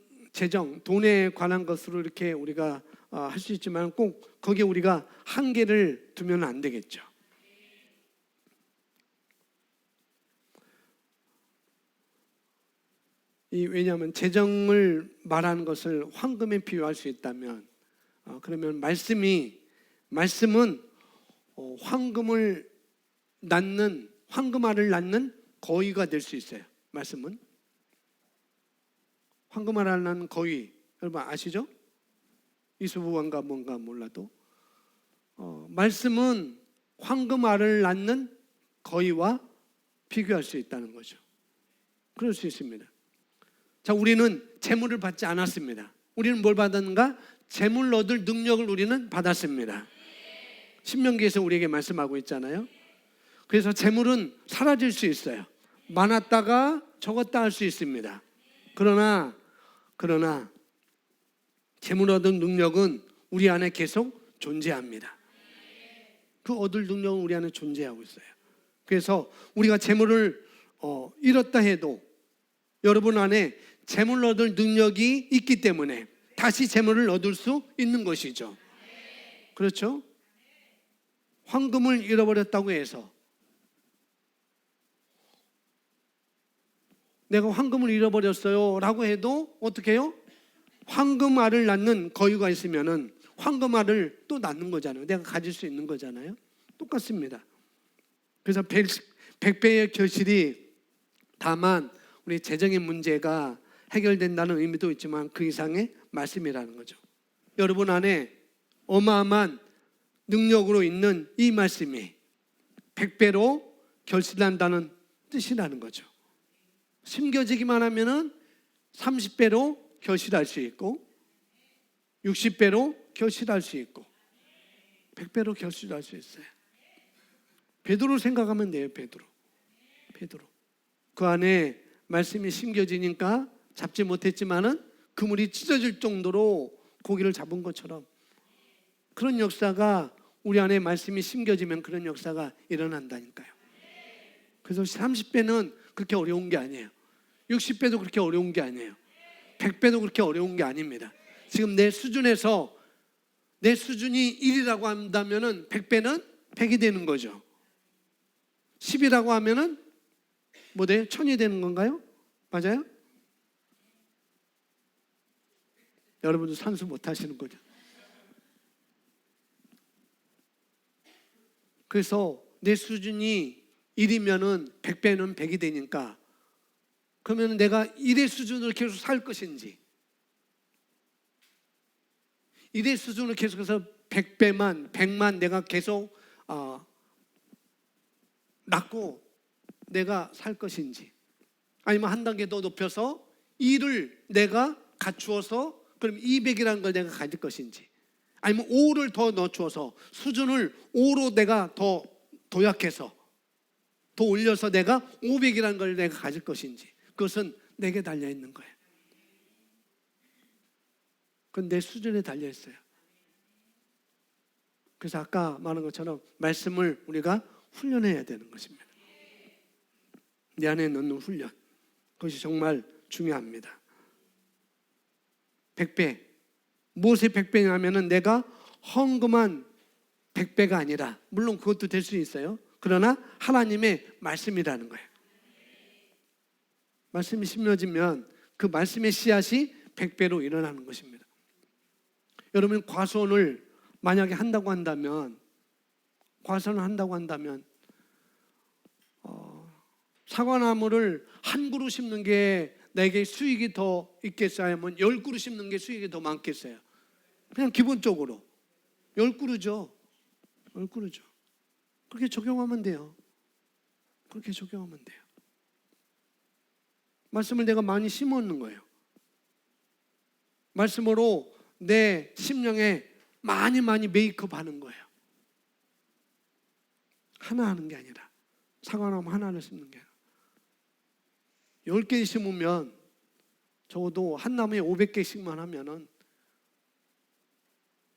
돈에 관한 것으로 이렇게 우리가 할 수 있지만 꼭 거기에 우리가 한계를 두면 안 되겠죠. 왜냐하면 재정을 말하는 것을 황금에 비유할 수 있다면 그러면 말씀은 황금알을 낳는 거위가 될 수 있어요. 말씀은 황금알을 낳는 거위, 여러분 아시죠? 이수부왕가 뭔가 몰라도 말씀은 황금알을 낳는 거위와 비교할 수 있다는 거죠. 그럴 수 있습니다. 자, 우리는 재물을 받지 않았습니다. 우리는 뭘 받았는가? 재물 얻을 능력을 우리는 받았습니다. 신명기에서 우리에게 말씀하고 있잖아요. 그래서 재물은 사라질 수 있어요. 많았다가 적었다 할 수 있습니다. 그러나 재물 얻을 능력은 우리 안에 계속 존재합니다. 그 얻을 능력은 우리 안에 존재하고 있어요. 그래서 우리가 재물을 잃었다 해도 여러분 안에 재물 얻을 능력이 있기 때문에 다시 재물을 얻을 수 있는 것이죠. 그렇죠? 황금을 잃어버렸다고 해서 내가 황금을 잃어버렸어요 라고 해도 어떻게 해요? 황금알을 낳는 거위가 있으면은 황금알을 또 낳는 거잖아요. 내가 가질 수 있는 거잖아요. 똑같습니다. 그래서 100배의 결실이 다만 우리 재정의 문제가 해결된다는 의미도 있지만 그 이상의 말씀이라는 거죠. 여러분 안에 어마어마한 능력으로 있는 이 말씀이 100배로 결실한다는 뜻이라는 거죠. 심겨지기만 하면은 30배로 결실할 수 있고 60배로 결실할 수 있고 100배로 결실할 수 있어요. 베드로 생각하면 돼요. 베드로. 그 안에 말씀이 심겨지니까 잡지 못했지만은 그물이 찢어질 정도로 고기를 잡은 것처럼 그런 역사가 우리 안에 말씀이 심겨지면 그런 역사가 일어난다니까요. 그래서 30배는 그렇게 어려운 게 아니에요. 60배도 그렇게 어려운 게 아니에요. 100배도 그렇게 어려운 게 아닙니다. 지금 내 수준에서 내 수준이 1이라고 한다면은 100배는 100이 되는 거죠. 10이라고 하면은 뭐 돼요? 1000이 되는 건가요? 맞아요? 여러분도 산수 못 하시는 거죠. 그래서 내 수준이 1이면은 100배는 100이 되니까, 그러면 내가 1의 수준으로 계속 살 것인지, 1의 수준으로 계속해서 100배만 100만 내가 계속 낳고 내가 살 것인지, 아니면 한 단계 더 높여서 2를 내가 갖추어서 그럼 200이라는 걸 내가 가질 것인지, 아니면 5를 더 넣어주어서 수준을 5로 내가 더 도약해서 더 올려서 내가 500이라는 걸 내가 가질 것인지, 그것은 내게 달려있는 거예요. 그건 내 수준에 달려있어요. 그래서 아까 말한 것처럼 말씀을 우리가 훈련해야 되는 것입니다. 내 안에 넣는 훈련, 그것이 정말 중요합니다. 100배, 무엇의 100배냐면 내가 헌금한 100배가 아니라, 물론 그것도 될 수 있어요. 그러나 하나님의 말씀이라는 거예요. 말씀이 심어지면 그 말씀의 씨앗이 100배로 일어나는 것입니다. 여러분, 과수원을 만약에 한다고 한다면, 과수원을 한다고 한다면 사과나무를 한 그루 심는 게 내게 수익이 더 있겠어요? 아니면 10그루 심는 게 수익이 더 많겠어요? 그냥 기본적으로 10그루죠. 10그루죠. 그렇게 적용하면 돼요. 그렇게 적용하면 돼요. 말씀을 내가 많이 심어놓는 거예요. 말씀으로 내 심령에 많이 메이크업 하는 거예요. 하나 하는 게 아니라, 사과나무 하나를 심는 게 아니라 10개 심으면 적어도 한 나무에 500개씩만 하면은,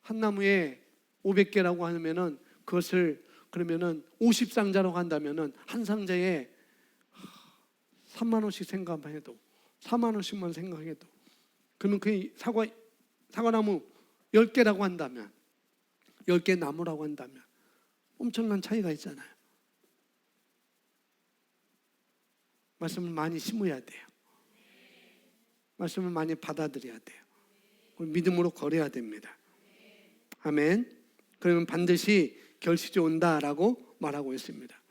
한 나무에 500개라고 하면은 그것을 그러면은 50상자라고 한다면은 한 상자에 3만 원씩 생각해도, 4만 원씩만 생각해도, 그러면 그 사과나무 10개라고 한다면, 10개 나무라고 한다면 엄청난 차이가 있잖아요. 말씀을 많이 심어야 돼요. 말씀을 많이 받아들여야 돼요. 믿음으로 걸어야 됩니다. 아멘. 그러면 반드시 결실이 온다라고 말하고 있습니다.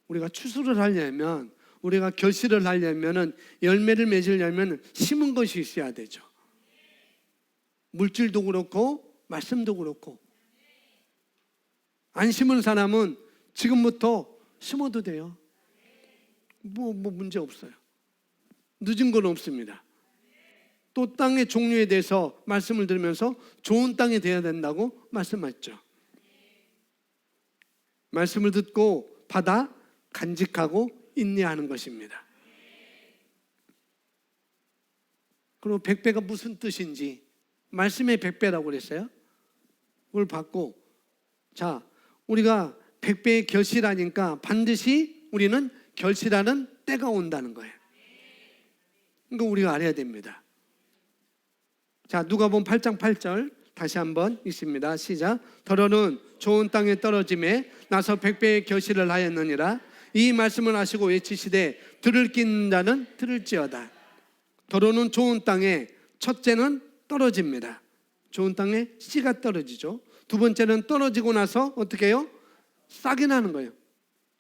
우리가 추수를 하려면, 우리가 결실을 하려면, 열매를 맺으려면 심은 것이 있어야 되죠. 물질도 그렇고 말씀도 그렇고. 안 심은 사람은 지금부터 심어도 돼요. 뭐 문제 없어요. 늦은 건 없습니다. 또 땅의 종류에 대해서 말씀을 들으면서 좋은 땅이 되어야 된다고 말씀하셨죠. 말씀을 듣고 받아 간직하고 인내하는 것입니다. 그리고 100배가 무슨 뜻인지, 말씀의 100배라고 그랬어요. 그걸 받고, 자, 우리가 100배의 결실하니까 반드시 우리는 결실하는 때가 온다는 거예요. 그러니까 우리가 알아야 됩니다. 자, 누가복음 8장 8절 다시 한번 읽습니다. 시작. 더러는 좋은 땅에 떨어짐에 나서 100배의 결실을 하였느니라. 이 말씀을 하시고 외치시되 들을 끼는 자는 들을지어다. 더러는 좋은 땅에, 첫째는 떨어집니다. 좋은 땅에 씨가 떨어지죠. 두 번째는 떨어지고 나서 어떻게 해요? 싹이 나는 거예요.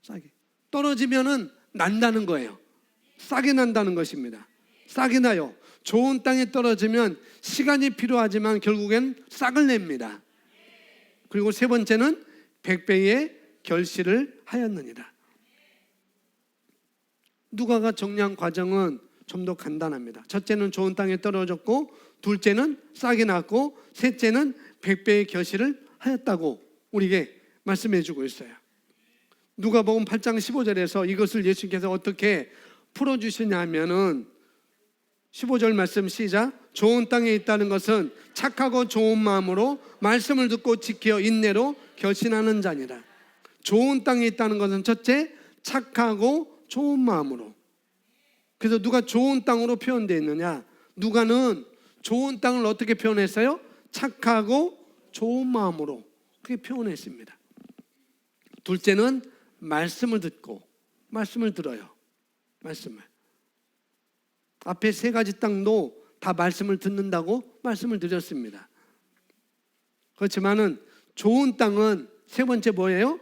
싹이 떨어지면은 난다는 거예요. 싹이 난다는 것입니다. 싹이 나요. 좋은 땅에 떨어지면 시간이 필요하지만 결국엔 싹을 냅니다. 그리고 세 번째는 100배의 결실을 하였느니라. 누가가 정리한 과정은 좀 더 간단합니다. 첫째는 좋은 땅에 떨어졌고, 둘째는 싹이 났고, 셋째는 100배의 결실을 하였다고 우리에게 말씀해 주고 있어요. 누가복음 8장 15절에서 이것을 예수님께서 어떻게 풀어주시냐면은 15절 말씀 시작. 좋은 땅에 있다는 것은 착하고 좋은 마음으로 말씀을 듣고 지켜 인내로 결신하는 자니라. 좋은 땅에 있다는 것은 첫째, 착하고 좋은 마음으로. 그래서 누가 좋은 땅으로 표현되어 있느냐? 누가는 좋은 땅을 어떻게 표현했어요? 착하고 좋은 마음으로 그렇게 표현했습니다. 둘째는 말씀을 듣고, 말씀을 들어요. 말씀을. 앞에 세 가지 땅도 다 말씀을 듣는다고 말씀을 드렸습니다. 그렇지만은 좋은 땅은 세 번째 뭐예요?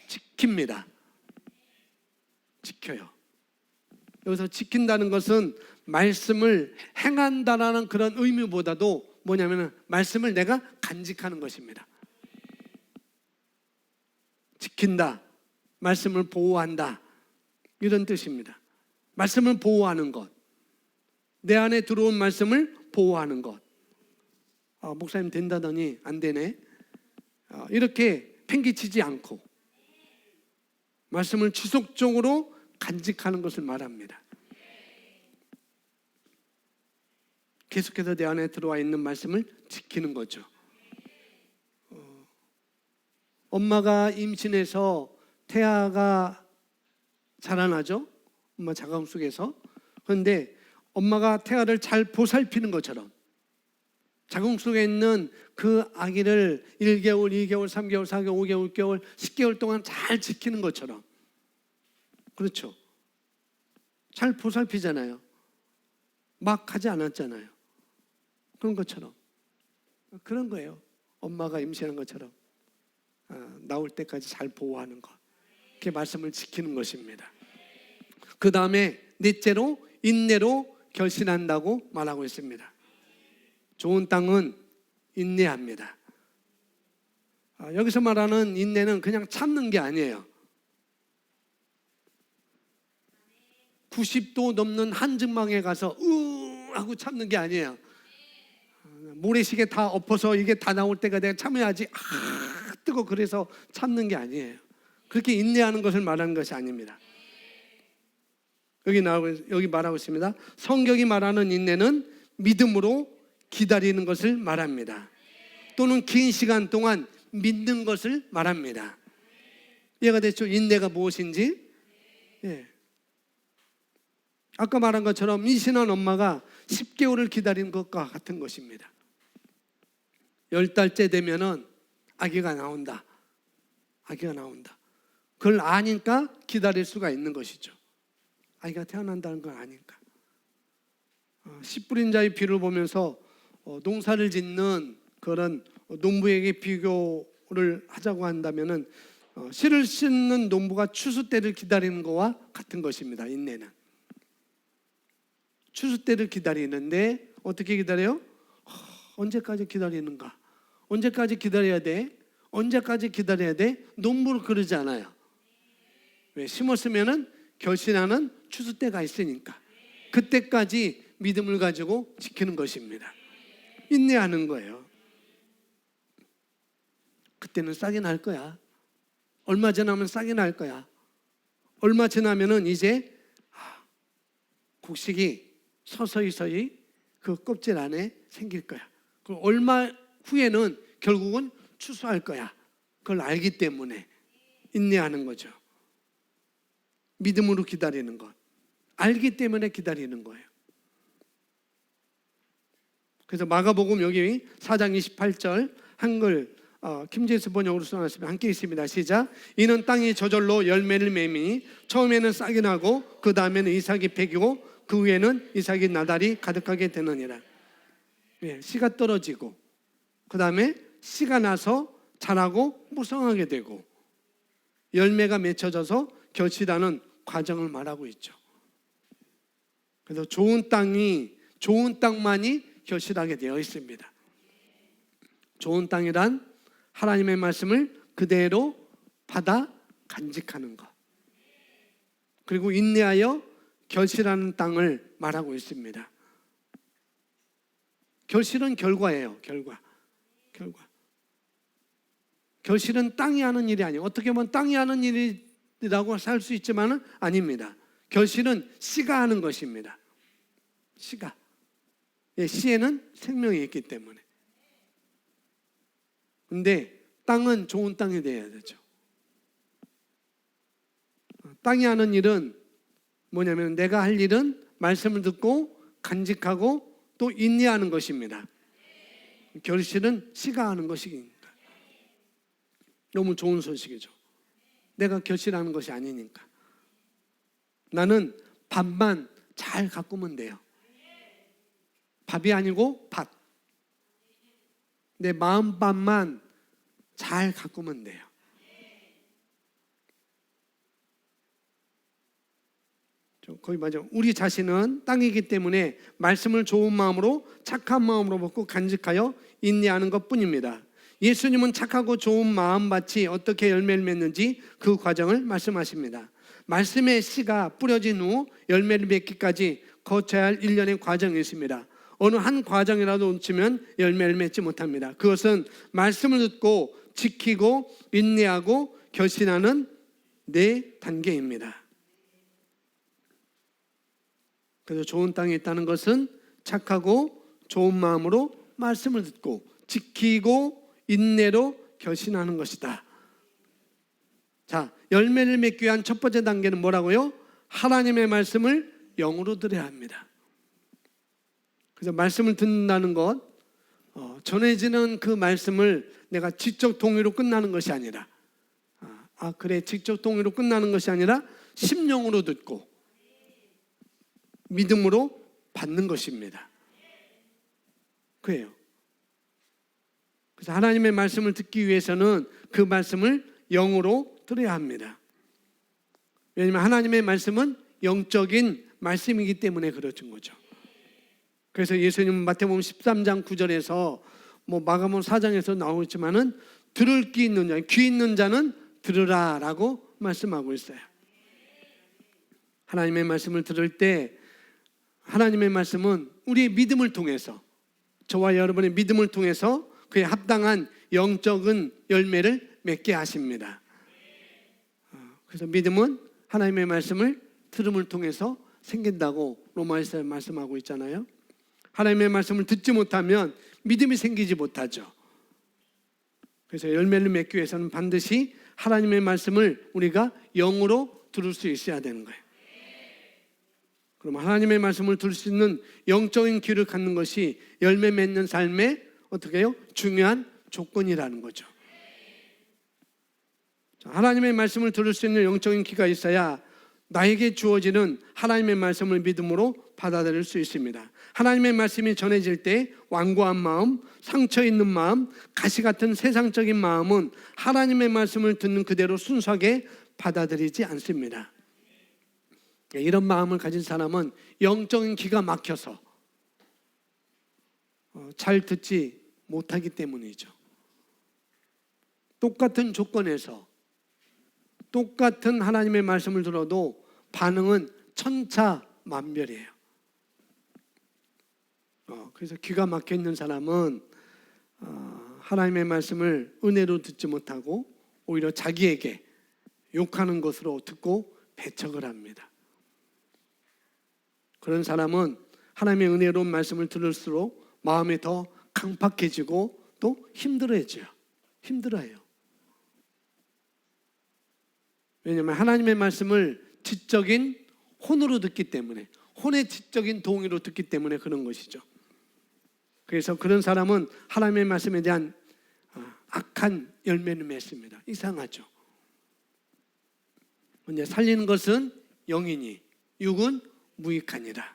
지킵니다. 지켜요. 여기서 지킨다는 것은 말씀을 행한다라는 그런 의미보다도 뭐냐면은 말씀을 내가 간직하는 것입니다. 지킨다, 말씀을 보호한다, 이런 뜻입니다. 말씀을 보호하는 것, 내 안에 들어온 말씀을 보호하는 것. 목사님 된다더니 안 되네. 이렇게 팽개치지 않고 말씀을 지속적으로 간직하는 것을 말합니다. 계속해서 내 안에 들어와 있는 말씀을 지키는 거죠. 엄마가 임신해서 태아가 자라나죠. 엄마 자궁 속에서. 그런데 엄마가 태아를 잘 보살피는 것처럼 자궁 속에 있는 그 아기를 1개월, 2개월, 3개월, 4개월, 5개월, 6개월, 10개월 동안 잘 지키는 것처럼, 그렇죠, 잘 보살피잖아요. 막 하지 않았잖아요. 그런 것처럼, 그런 거예요. 엄마가 임신한 것처럼 나올 때까지 잘 보호하는 것, 그렇게 말씀을 지키는 것입니다. 그 다음에 넷째로 인내로 결신한다고 말하고 있습니다. 좋은 땅은 인내합니다. 여기서 말하는 인내는 그냥 참는 게 아니에요. 90도 넘는 한증망에 가서 하고 참는 게 아니에요. 모래시계 다 엎어서 이게 다 나올 때가 내가 참아야지 뜨거 그래서 참는 게 아니에요. 그렇게 인내하는 것을 말하는 것이 아닙니다. 여기 말하고 있습니다. 성경이 말하는 인내는 믿음으로 기다리는 것을 말합니다. 또는 긴 시간 동안 믿는 것을 말합니다. 이해가 됐죠? 인내가 무엇인지. 예. 아까 말한 것처럼 임신한 엄마가 10개월을 기다린 것과 같은 것입니다. 10달째 되면은 아기가 나온다. 아기가 나온다. 그걸 아니까 기다릴 수가 있는 것이죠. 아기가 태어난다는 걸 아니까. 씨 뿌린 자의 비를 보면서 농사를 짓는 그런 농부에게 비교를 하자고 한다면은 씨를 씻는 농부가 추수 때를 기다리는 것과 같은 것입니다. 인내는 추수 때를 기다리는데 어떻게 기다려요? 언제까지 기다리는가? 언제까지 기다려야 돼? 언제까지 기다려야 돼? 농부를 그러지 않아요. 왜? 심었으면은 결신하는 추수 때가 있으니까 그때까지 믿음을 가지고 지키는 것입니다. 인내하는 거예요. 그때는 싹이 날 거야. 얼마 지나면 싹이 날 거야. 얼마 지나면은 이제 곡식이 서서히 그 껍질 안에 생길 거야. 그럼 얼마 후에는 결국은 추수할 거야. 그걸 알기 때문에 인내하는 거죠. 믿음으로 기다리는 것. 알기 때문에 기다리는 거예요. 그래서 마가복음 여기 4장 28절 한글 김제수 번역으로 써놨습니다. 함께 있습니다. 시작. 이는 땅이 저절로 열매를 맺으니 처음에는 싹이 나고 그 다음에는 이삭이 패기고 그 후에는 이삭이 나달이 가득하게 되느니라. 예, 씨가 떨어지고 그 다음에 씨가 나서 자라고 무성하게 되고 열매가 맺혀져서 결실하는 과정을 말하고 있죠. 그래서 좋은 땅만이 결실하게 되어 있습니다. 좋은 땅이란 하나님의 말씀을 그대로 받아 간직하는 것, 그리고 인내하여 결실하는 땅을 말하고 있습니다. 결실은 결과예요. 결과. 결실은 땅이 하는 일이 아니에요. 어떻게 보면 땅이 하는 일이라고 할 수 있지만은 아닙니다. 결실은 씨가 하는 것입니다. 씨가. 예, 씨에는 생명이 있기 때문에. 근데 땅은 좋은 땅이 되어야 되죠. 땅이 하는 일은 뭐냐면 내가 할 일은 말씀을 듣고 간직하고 또 인내하는 것입니다. 결실은 씨가 하는 것이니까. 너무 좋은 소식이죠. 내가 결실하는 것이 아니니까. 나는 밭만 잘 가꾸면 돼요. 밥이 아니고 밭. 내 마음밭만 잘 가꾸면 돼요. 거기 맞아. 우리 자신은 땅이기 때문에 말씀을 좋은 마음으로 착한 마음으로 먹고 간직하여 인내하는 것뿐입니다. 예수님은 착하고 좋은 마음밭이 어떻게 열매를 맺는지 그 과정을 말씀하십니다. 말씀의 씨가 뿌려진 후 열매를 맺기까지 거쳐야 할 일련의 과정이 있습니다. 어느 한 과정이라도 놓치면 열매를 맺지 못합니다. 그것은 말씀을 듣고 지키고 인내하고 결신하는 네 단계입니다. 그래서 좋은 땅에 있다는 것은 착하고 좋은 마음으로 말씀을 듣고 지키고 인내로 결신하는 것이다. 자, 열매를 맺기 위한 첫 번째 단계는 뭐라고요? 하나님의 말씀을 영으로 들어야 합니다. 그래서 말씀을 듣는다는 것, 전해지는 그 말씀을 내가 지적 동의로 끝나는 것이 아니라, 그래, 지적 동의로 끝나는 것이 아니라 심령으로 듣고 믿음으로 받는 것입니다. 그래요. 그래서 하나님의 말씀을 듣기 위해서는 그 말씀을 영으로 들어야 합니다. 왜냐하면 하나님의 말씀은 영적인 말씀이기 때문에 그렇은 거죠. 그래서 예수님은 마태복음 13장 9절에서 마가복음 4장에서 나오지만은 들을 귀 있는 자, 귀 있는 자는 들으라라고 말씀하고 있어요. 하나님의 말씀을 들을 때 하나님의 말씀은 우리의 믿음을 통해서, 저와 여러분의 믿음을 통해서 그에 합당한 영적인 열매를 맺게 하십니다. 그래서 믿음은 하나님의 말씀을 들음을 통해서 생긴다고 로마에서 말씀하고 있잖아요. 하나님의 말씀을 듣지 못하면 믿음이 생기지 못하죠. 그래서 열매를 맺기 위해서는 반드시 하나님의 말씀을 우리가 영으로 들을 수 있어야 되는 거예요. 그럼 하나님의 말씀을 들을 수 있는 영적인 귀를 갖는 것이 열매 맺는 삶의 어떻게 해요? 중요한 조건이라는 거죠. 하나님의 말씀을 들을 수 있는 영적인 귀가 있어야 나에게 주어지는 하나님의 말씀을 믿음으로 받아들일 수 있습니다. 하나님의 말씀이 전해질 때 완고한 마음, 상처 있는 마음, 가시 같은 세상적인 마음은 하나님의 말씀을 듣는 그대로 순수하게 받아들이지 않습니다. 이런 마음을 가진 사람은 영적인 귀가 막혀서 잘 듣지 못하기 때문이죠. 똑같은 조건에서 똑같은 하나님의 말씀을 들어도 반응은 천차만별이에요. 그래서 귀가 막혀 있는 사람은 하나님의 말씀을 은혜로 듣지 못하고 오히려 자기에게 욕하는 것으로 듣고 배척을 합니다. 그런 사람은 하나님의 은혜로운 말씀을 들을수록 마음이 더 강팍해지고 또 힘들어요. 왜냐하면 하나님의 말씀을 지적인 혼으로 듣기 때문에, 혼의 지적인 동의로 듣기 때문에 그런 것이죠. 그래서 그런 사람은 하나님의 말씀에 대한 악한 열매를 맺습니다. 이상하죠. 먼저 살리는 것은 영이니 육은 무익하니라.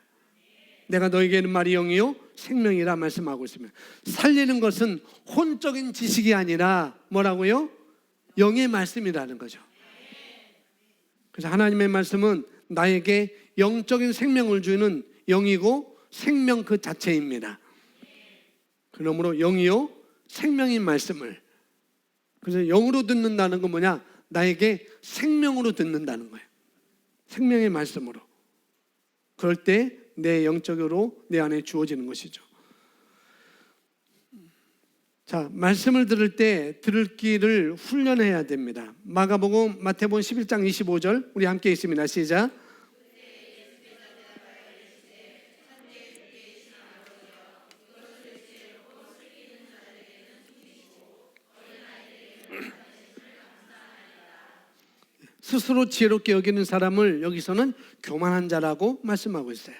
내가 너에게 이르는 말이 영이요 생명이라 말씀하고 있습니다. 살리는 것은 혼적인 지식이 아니라 뭐라고요? 영의 말씀이라는 거죠. 그래서 하나님의 말씀은 나에게 영적인 생명을 주는 영이고 생명 그 자체입니다. 그러므로 영이요 생명인 말씀을, 그래서 영으로 듣는다는 건 뭐냐? 나에게 생명으로 듣는다는 거예요. 생명의 말씀으로. 그럴 때 내 영적으로 내 안에 주어지는 것이죠. 자, 말씀을 들을 때 들을 귀를 훈련해야 됩니다. 마태복음 11장 25절 우리 함께 있습니다. 시작. 스스로 지혜롭게 여기는 사람을 여기서는 교만한 자라고 말씀하고 있어요.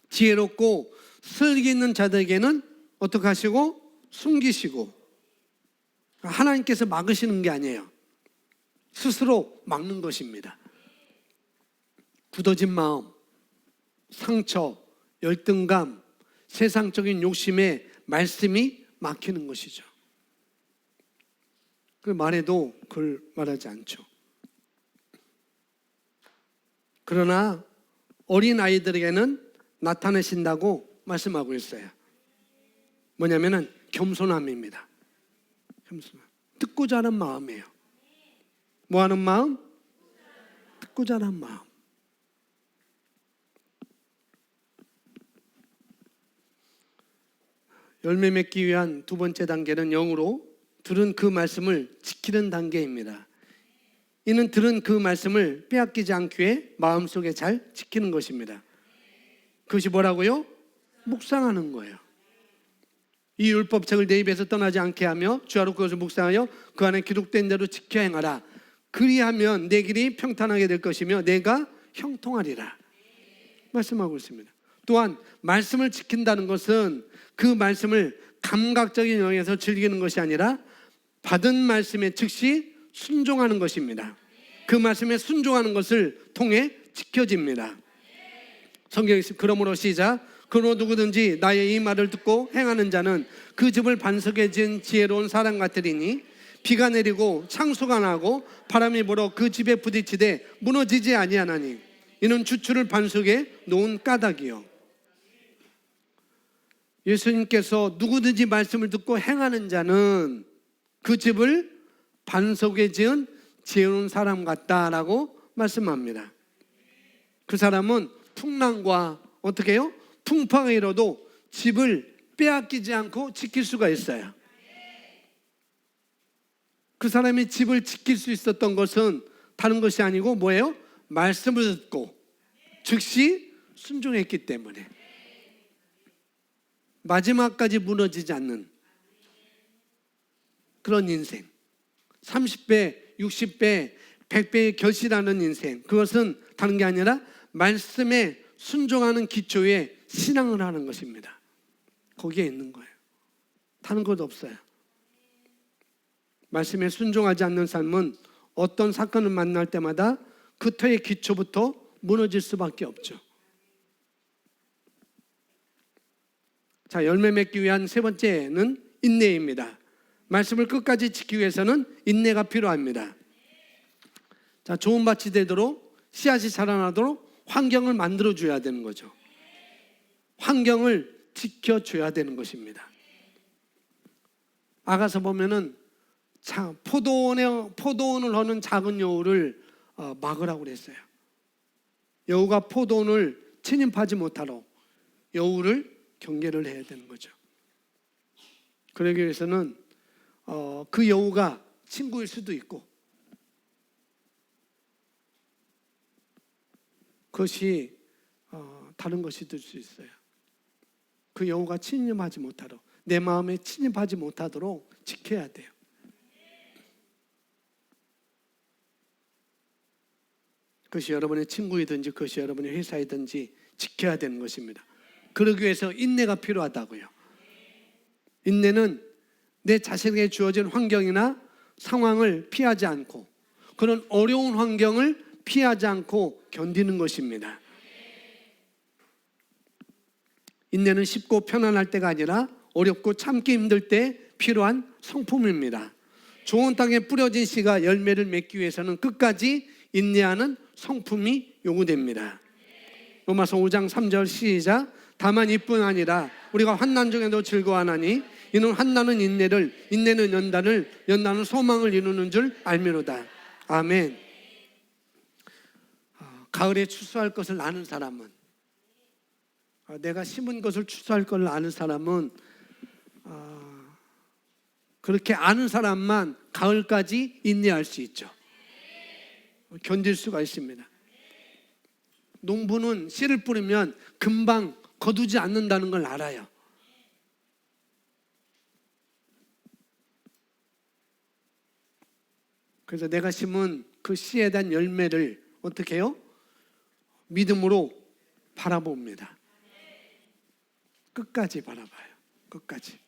지혜롭고 슬기 있는 자들에게는 어떻게 하시고? 숨기시고. 하나님께서 막으시는 게 아니에요. 스스로 막는 것입니다. 굳어진 마음, 상처, 열등감, 세상적인 욕심에 말씀이 막히는 것이죠. 그 말해도 그걸 말하지 않죠. 그러나 어린 아이들에게는 나타내신다고 말씀하고 있어요. 뭐냐면은 겸손함입니다. 겸손함. 듣고자 하는 마음이에요. 뭐 하는 마음? 듣고자 하는 마음. 열매 맺기 위한 두 번째 단계는 영으로 들은 그 말씀을 지키는 단계입니다. 이는 들은 그 말씀을 빼앗기지 않기 위해 마음속에 잘 지키는 것입니다. 그것이 뭐라고요? 묵상하는 거예요. 이 율법책을 내 입에서 떠나지 않게 하며 주야로 그것을 묵상하여 그 안에 기록된 대로 지켜 행하라. 그리하면 내 길이 평탄하게 될 것이며 내가 형통하리라 말씀하고 있습니다. 또한 말씀을 지킨다는 것은 그 말씀을 감각적인 영역에서 즐기는 것이 아니라 받은 말씀에 즉시 순종하는 것입니다. 그 말씀에 순종하는 것을 통해 지켜집니다. 성경에 그러므로 시작. 그러므로 누구든지 나의 이 말을 듣고 행하는 자는 그 집을 반석에 지은 지혜로운 사람 같으리니 비가 내리고 창수가 나고 바람이 불어 그 집에 부딪히되 무너지지 아니하나니 이는 주추를 반석에 놓은 까닭이요. 예수님께서 누구든지 말씀을 듣고 행하는 자는 그 집을 반석에 지은 지혜로운 사람 같다라고 말씀합니다. 그 사람은 풍랑과 어떻게 해요? 풍파가 일어도 집을 빼앗기지 않고 지킬 수가 있어요. 그 사람이 집을 지킬 수 있었던 것은 다른 것이 아니고 뭐예요? 말씀을 듣고 즉시 순종했기 때문에 마지막까지 무너지지 않는 그런 인생, 30배, 60배, 100배의 결실하는 인생, 그것은 다른 게 아니라 말씀에 순종하는 기초에 신앙을 하는 것입니다. 거기에 있는 거예요. 다른 것 없어요. 말씀에 순종하지 않는 삶은 어떤 사건을 만날 때마다 그 터의 기초부터 무너질 수밖에 없죠. 자, 열매 맺기 위한 세 번째는 인내입니다. 말씀을 끝까지 지키기 위해서는 인내가 필요합니다. 자, 좋은 밭이 되도록 씨앗이 자라나도록 환경을 만들어줘야 되는 거죠. 환경을 지켜줘야 되는 것입니다. 아가서 보면은 포도원을 하는 작은 여우를 막으라고 그랬어요. 여우가 포도원을 침입하지 못하도록 여우를 경계를 해야 되는 거죠. 그러기 위해서는 그 여우가 친구일 수도 있고 그것이 다른 것이 될 수 있어요. 그 여우가 침입하지 못하도록, 내 마음에 침입하지 못하도록 지켜야 돼요. 그것이 여러분의 친구이든지 그것이 여러분의 회사이든지 지켜야 되는 것입니다. 그러기 위해서 인내가 필요하다고요. 인내는 내 자신에게 주어진 환경이나 상황을 피하지 않고 그런 어려운 환경을 피하지 않고 견디는 것입니다. 인내는 쉽고 편안할 때가 아니라 어렵고 참기 힘들 때 필요한 성품입니다. 좋은 땅에 뿌려진 씨가 열매를 맺기 위해서는 끝까지 인내하는 성품이 요구됩니다. 로마서 5장 3절 시작. 다만 이뿐 아니라 우리가 환난 중에도 즐거워하나니 이는 환난은 인내를, 인내는 연단을, 연단은 소망을 이루는 줄 알미로다. 아멘. 가을에 추수할 것을 아는 사람은, 내가 심은 것을 추수할 것을 아는 사람은 그렇게 아는 사람만 가을까지 인내할 수 있죠. 견딜 수가 있습니다. 농부는 씨를 뿌리면 금방 거두지 않는다는 걸 알아요. 그래서 내가 심은 그 씨에 대한 열매를 어떻게 해요? 믿음으로 바라봅니다. 끝까지 바라봐요. 끝까지.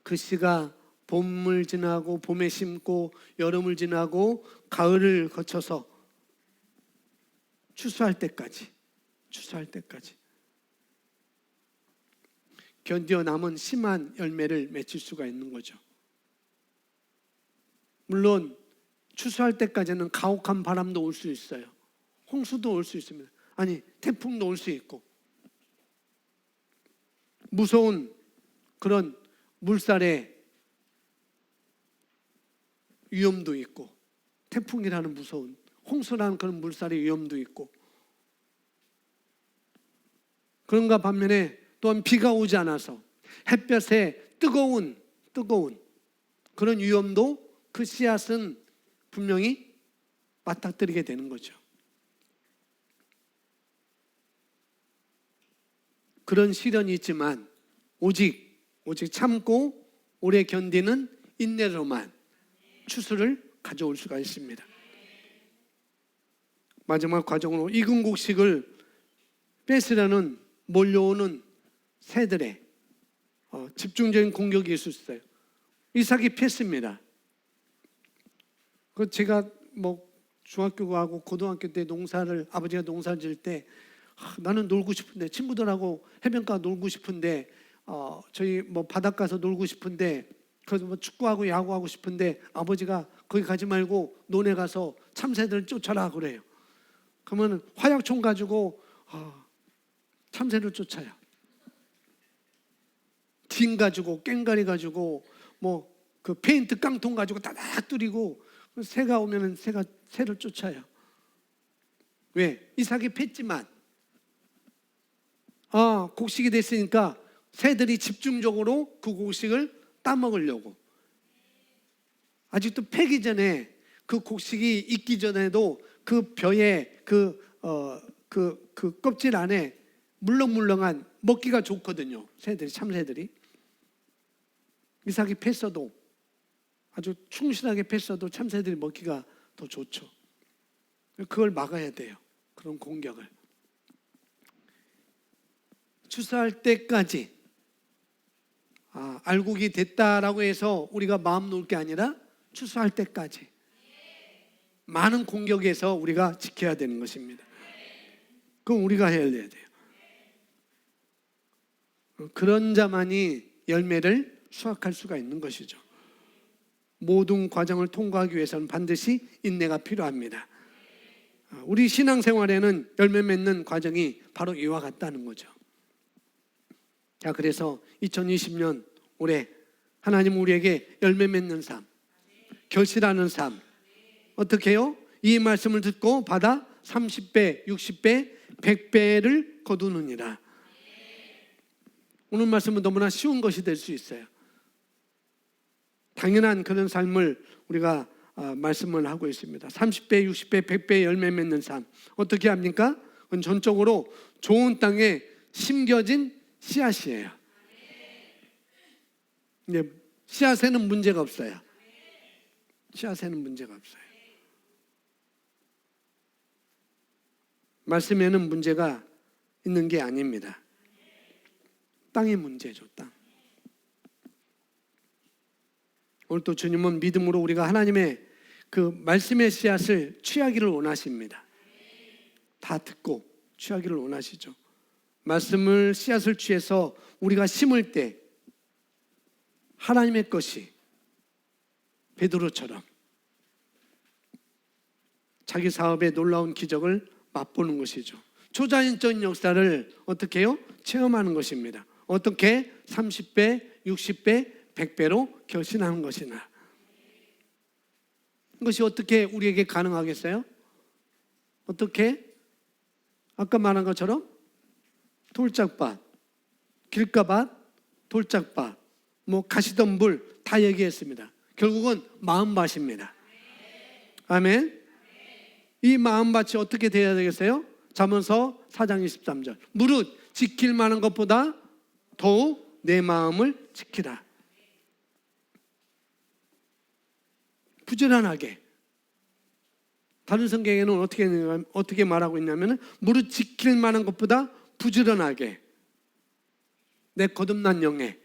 그 씨가 봄을 지나고 봄에 심고 여름을 지나고 가을을 거쳐서 추수할 때까지 견디어 남은 심한 열매를 맺을 수가 있는 거죠. 물론 추수할 때까지는 가혹한 바람도 올 수 있어요. 홍수도 올 수 있습니다. 아니, 태풍도 올 수 있고 무서운 그런 물살의 위험도 있고, 태풍이라는 무서운, 홍수라는 그런 물살의 위험도 있고, 그런가 반면에 또한 비가 오지 않아서 햇볕에 뜨거운 그런 위험도 그 씨앗은 분명히 맞닥뜨리게 되는 거죠. 그런 시련이 있지만 오직 참고 오래 견디는 인내로만 추수를 가져올 수가 있습니다. 마지막 과정으로 익은 곡식을 뺏으려는 몰려오는 새들의 집중적인 공격이 있었어요. 이삭이 뺐습니다. 제가 중학교 가고 고등학교 때 아버지가 농사를 지을 때 나는 놀고 싶은데, 친구들하고 해변가 놀고 싶은데, 저희 바닷가서 놀고 싶은데, 그래서 축구하고 야구하고 싶은데 아버지가 거기 가지 말고 논에 가서 참새들 쫓아라 그래요. 그러면 화약총 가지고 참새를 쫓아요. 딘 가지고 깽가리 가지고 그 페인트 깡통 가지고 다닥 뚫리고, 새가 오면은 새를 쫓아요. 왜? 이삭이 팼지만 곡식이 됐으니까 새들이 집중적으로 그 곡식을 따먹으려고, 아직도 패기 전에 그 곡식이 익기 전에도 그 벼에 그 껍질 안에 물렁물렁한 먹기가 좋거든요. 참새들이. 이삭이 팼어도, 아주 충실하게 팼어도 참새들이 먹기가 더 좋죠. 그걸 막아야 돼요. 그런 공격을. 추수할 때까지 알곡이 됐다라고 해서 우리가 마음 놓을 게 아니라 추수할 때까지 많은 공격에서 우리가 지켜야 되는 것입니다. 그건 우리가 해야 돼요. 그런 자만이 열매를 수확할 수가 있는 것이죠. 모든 과정을 통과하기 위해서는 반드시 인내가 필요합니다. 우리 신앙생활에는 열매 맺는 과정이 바로 이와 같다는 거죠. 자, 그래서 2020년 올해 하나님 우리에게 열매 맺는 삶, 결실하는 삶, 어떻게 해요? 이 말씀을 듣고 받아 30배, 60배, 100배를 거두느니라. 오늘 말씀은 너무나 쉬운 것이 될 수 있어요. 당연한 그런 삶을 우리가 말씀을 하고 있습니다. 30배, 60배, 100배 열매 맺는 삶. 어떻게 합니까? 그건 전적으로 좋은 땅에 심겨진 씨앗이에요. 근데 씨앗에는 문제가 없어요. 씨앗에는 문제가 없어요. 말씀에는 문제가 있는 게 아닙니다. 땅의 문제죠, 땅. 오늘 또 주님은 믿음으로 우리가 하나님의 그 말씀의 씨앗을 취하기를 원하십니다. 다 듣고 취하기를 원하시죠. 말씀을 씨앗을 취해서 우리가 심을 때 하나님의 것이 베드로처럼 자기 사업의 놀라운 기적을 맛보는 것이죠. 초자연적인 역사를 어떻게 해요? 체험하는 것입니다. 어떻게? 30배, 60배, 100배로 결신하는 것이나. 이것이 어떻게 우리에게 가능하겠어요? 어떻게? 아까 말한 것처럼 돌짝밭, 길가밭, 돌짝밭, 가시덤불 다 얘기했습니다. 결국은 마음밭입니다. 아멘. 이 마음밭이 어떻게 돼야 되겠어요? 잠언서 4장 23절. 무릇 지킬 만한 것보다 더욱 내 마음을 지키라. 부지런하게. 다른 성경에는 어떻게 말하고 있냐면 무릇 지킬 만한 것보다 부지런하게. 내 거듭난 영에,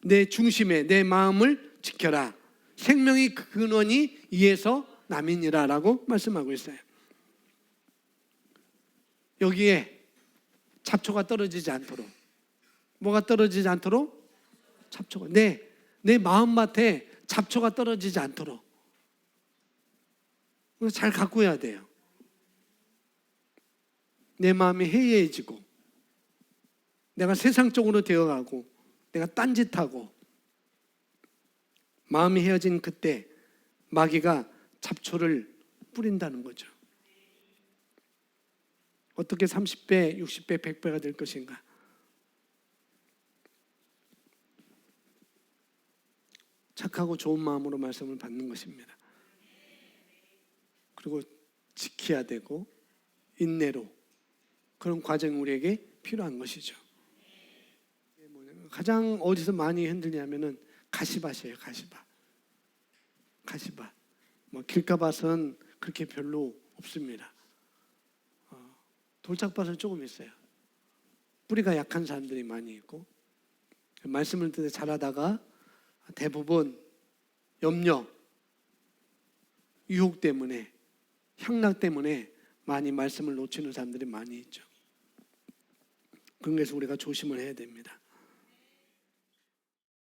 내 중심에 내 마음을 지켜라. 생명의 근원이 이에서 남이니라 라고 말씀하고 있어요. 여기에 잡초가 떨어지지 않도록. 뭐가 떨어지지 않도록? 잡초가. 내 마음밭에 잡초가 떨어지지 않도록 잘 가꾸어야 돼요. 내 마음이 해이해지고 내가 세상적으로 되어가고 내가 딴짓하고 마음이 헤어진 그때 마귀가 잡초를 뿌린다는 거죠. 어떻게 30배, 60배, 100배가 될 것인가? 착하고 좋은 마음으로 말씀을 받는 것입니다. 그리고 지켜야 되고 인내로 그런 과정이 우리에게 필요한 것이죠. 가장 어디서 많이 흔들냐면은 가시밭이에요. 가시밭. 뭐 길가밭은 그렇게 별로 없습니다. 돌짝밭은 조금 있어요. 뿌리가 약한 사람들이 많이 있고 말씀을 듣고 잘하다가 대부분 염려, 유혹 때문에 향락 때문에 많이 말씀을 놓치는 사람들이 많이 있죠. 그래서 우리가 조심을 해야 됩니다.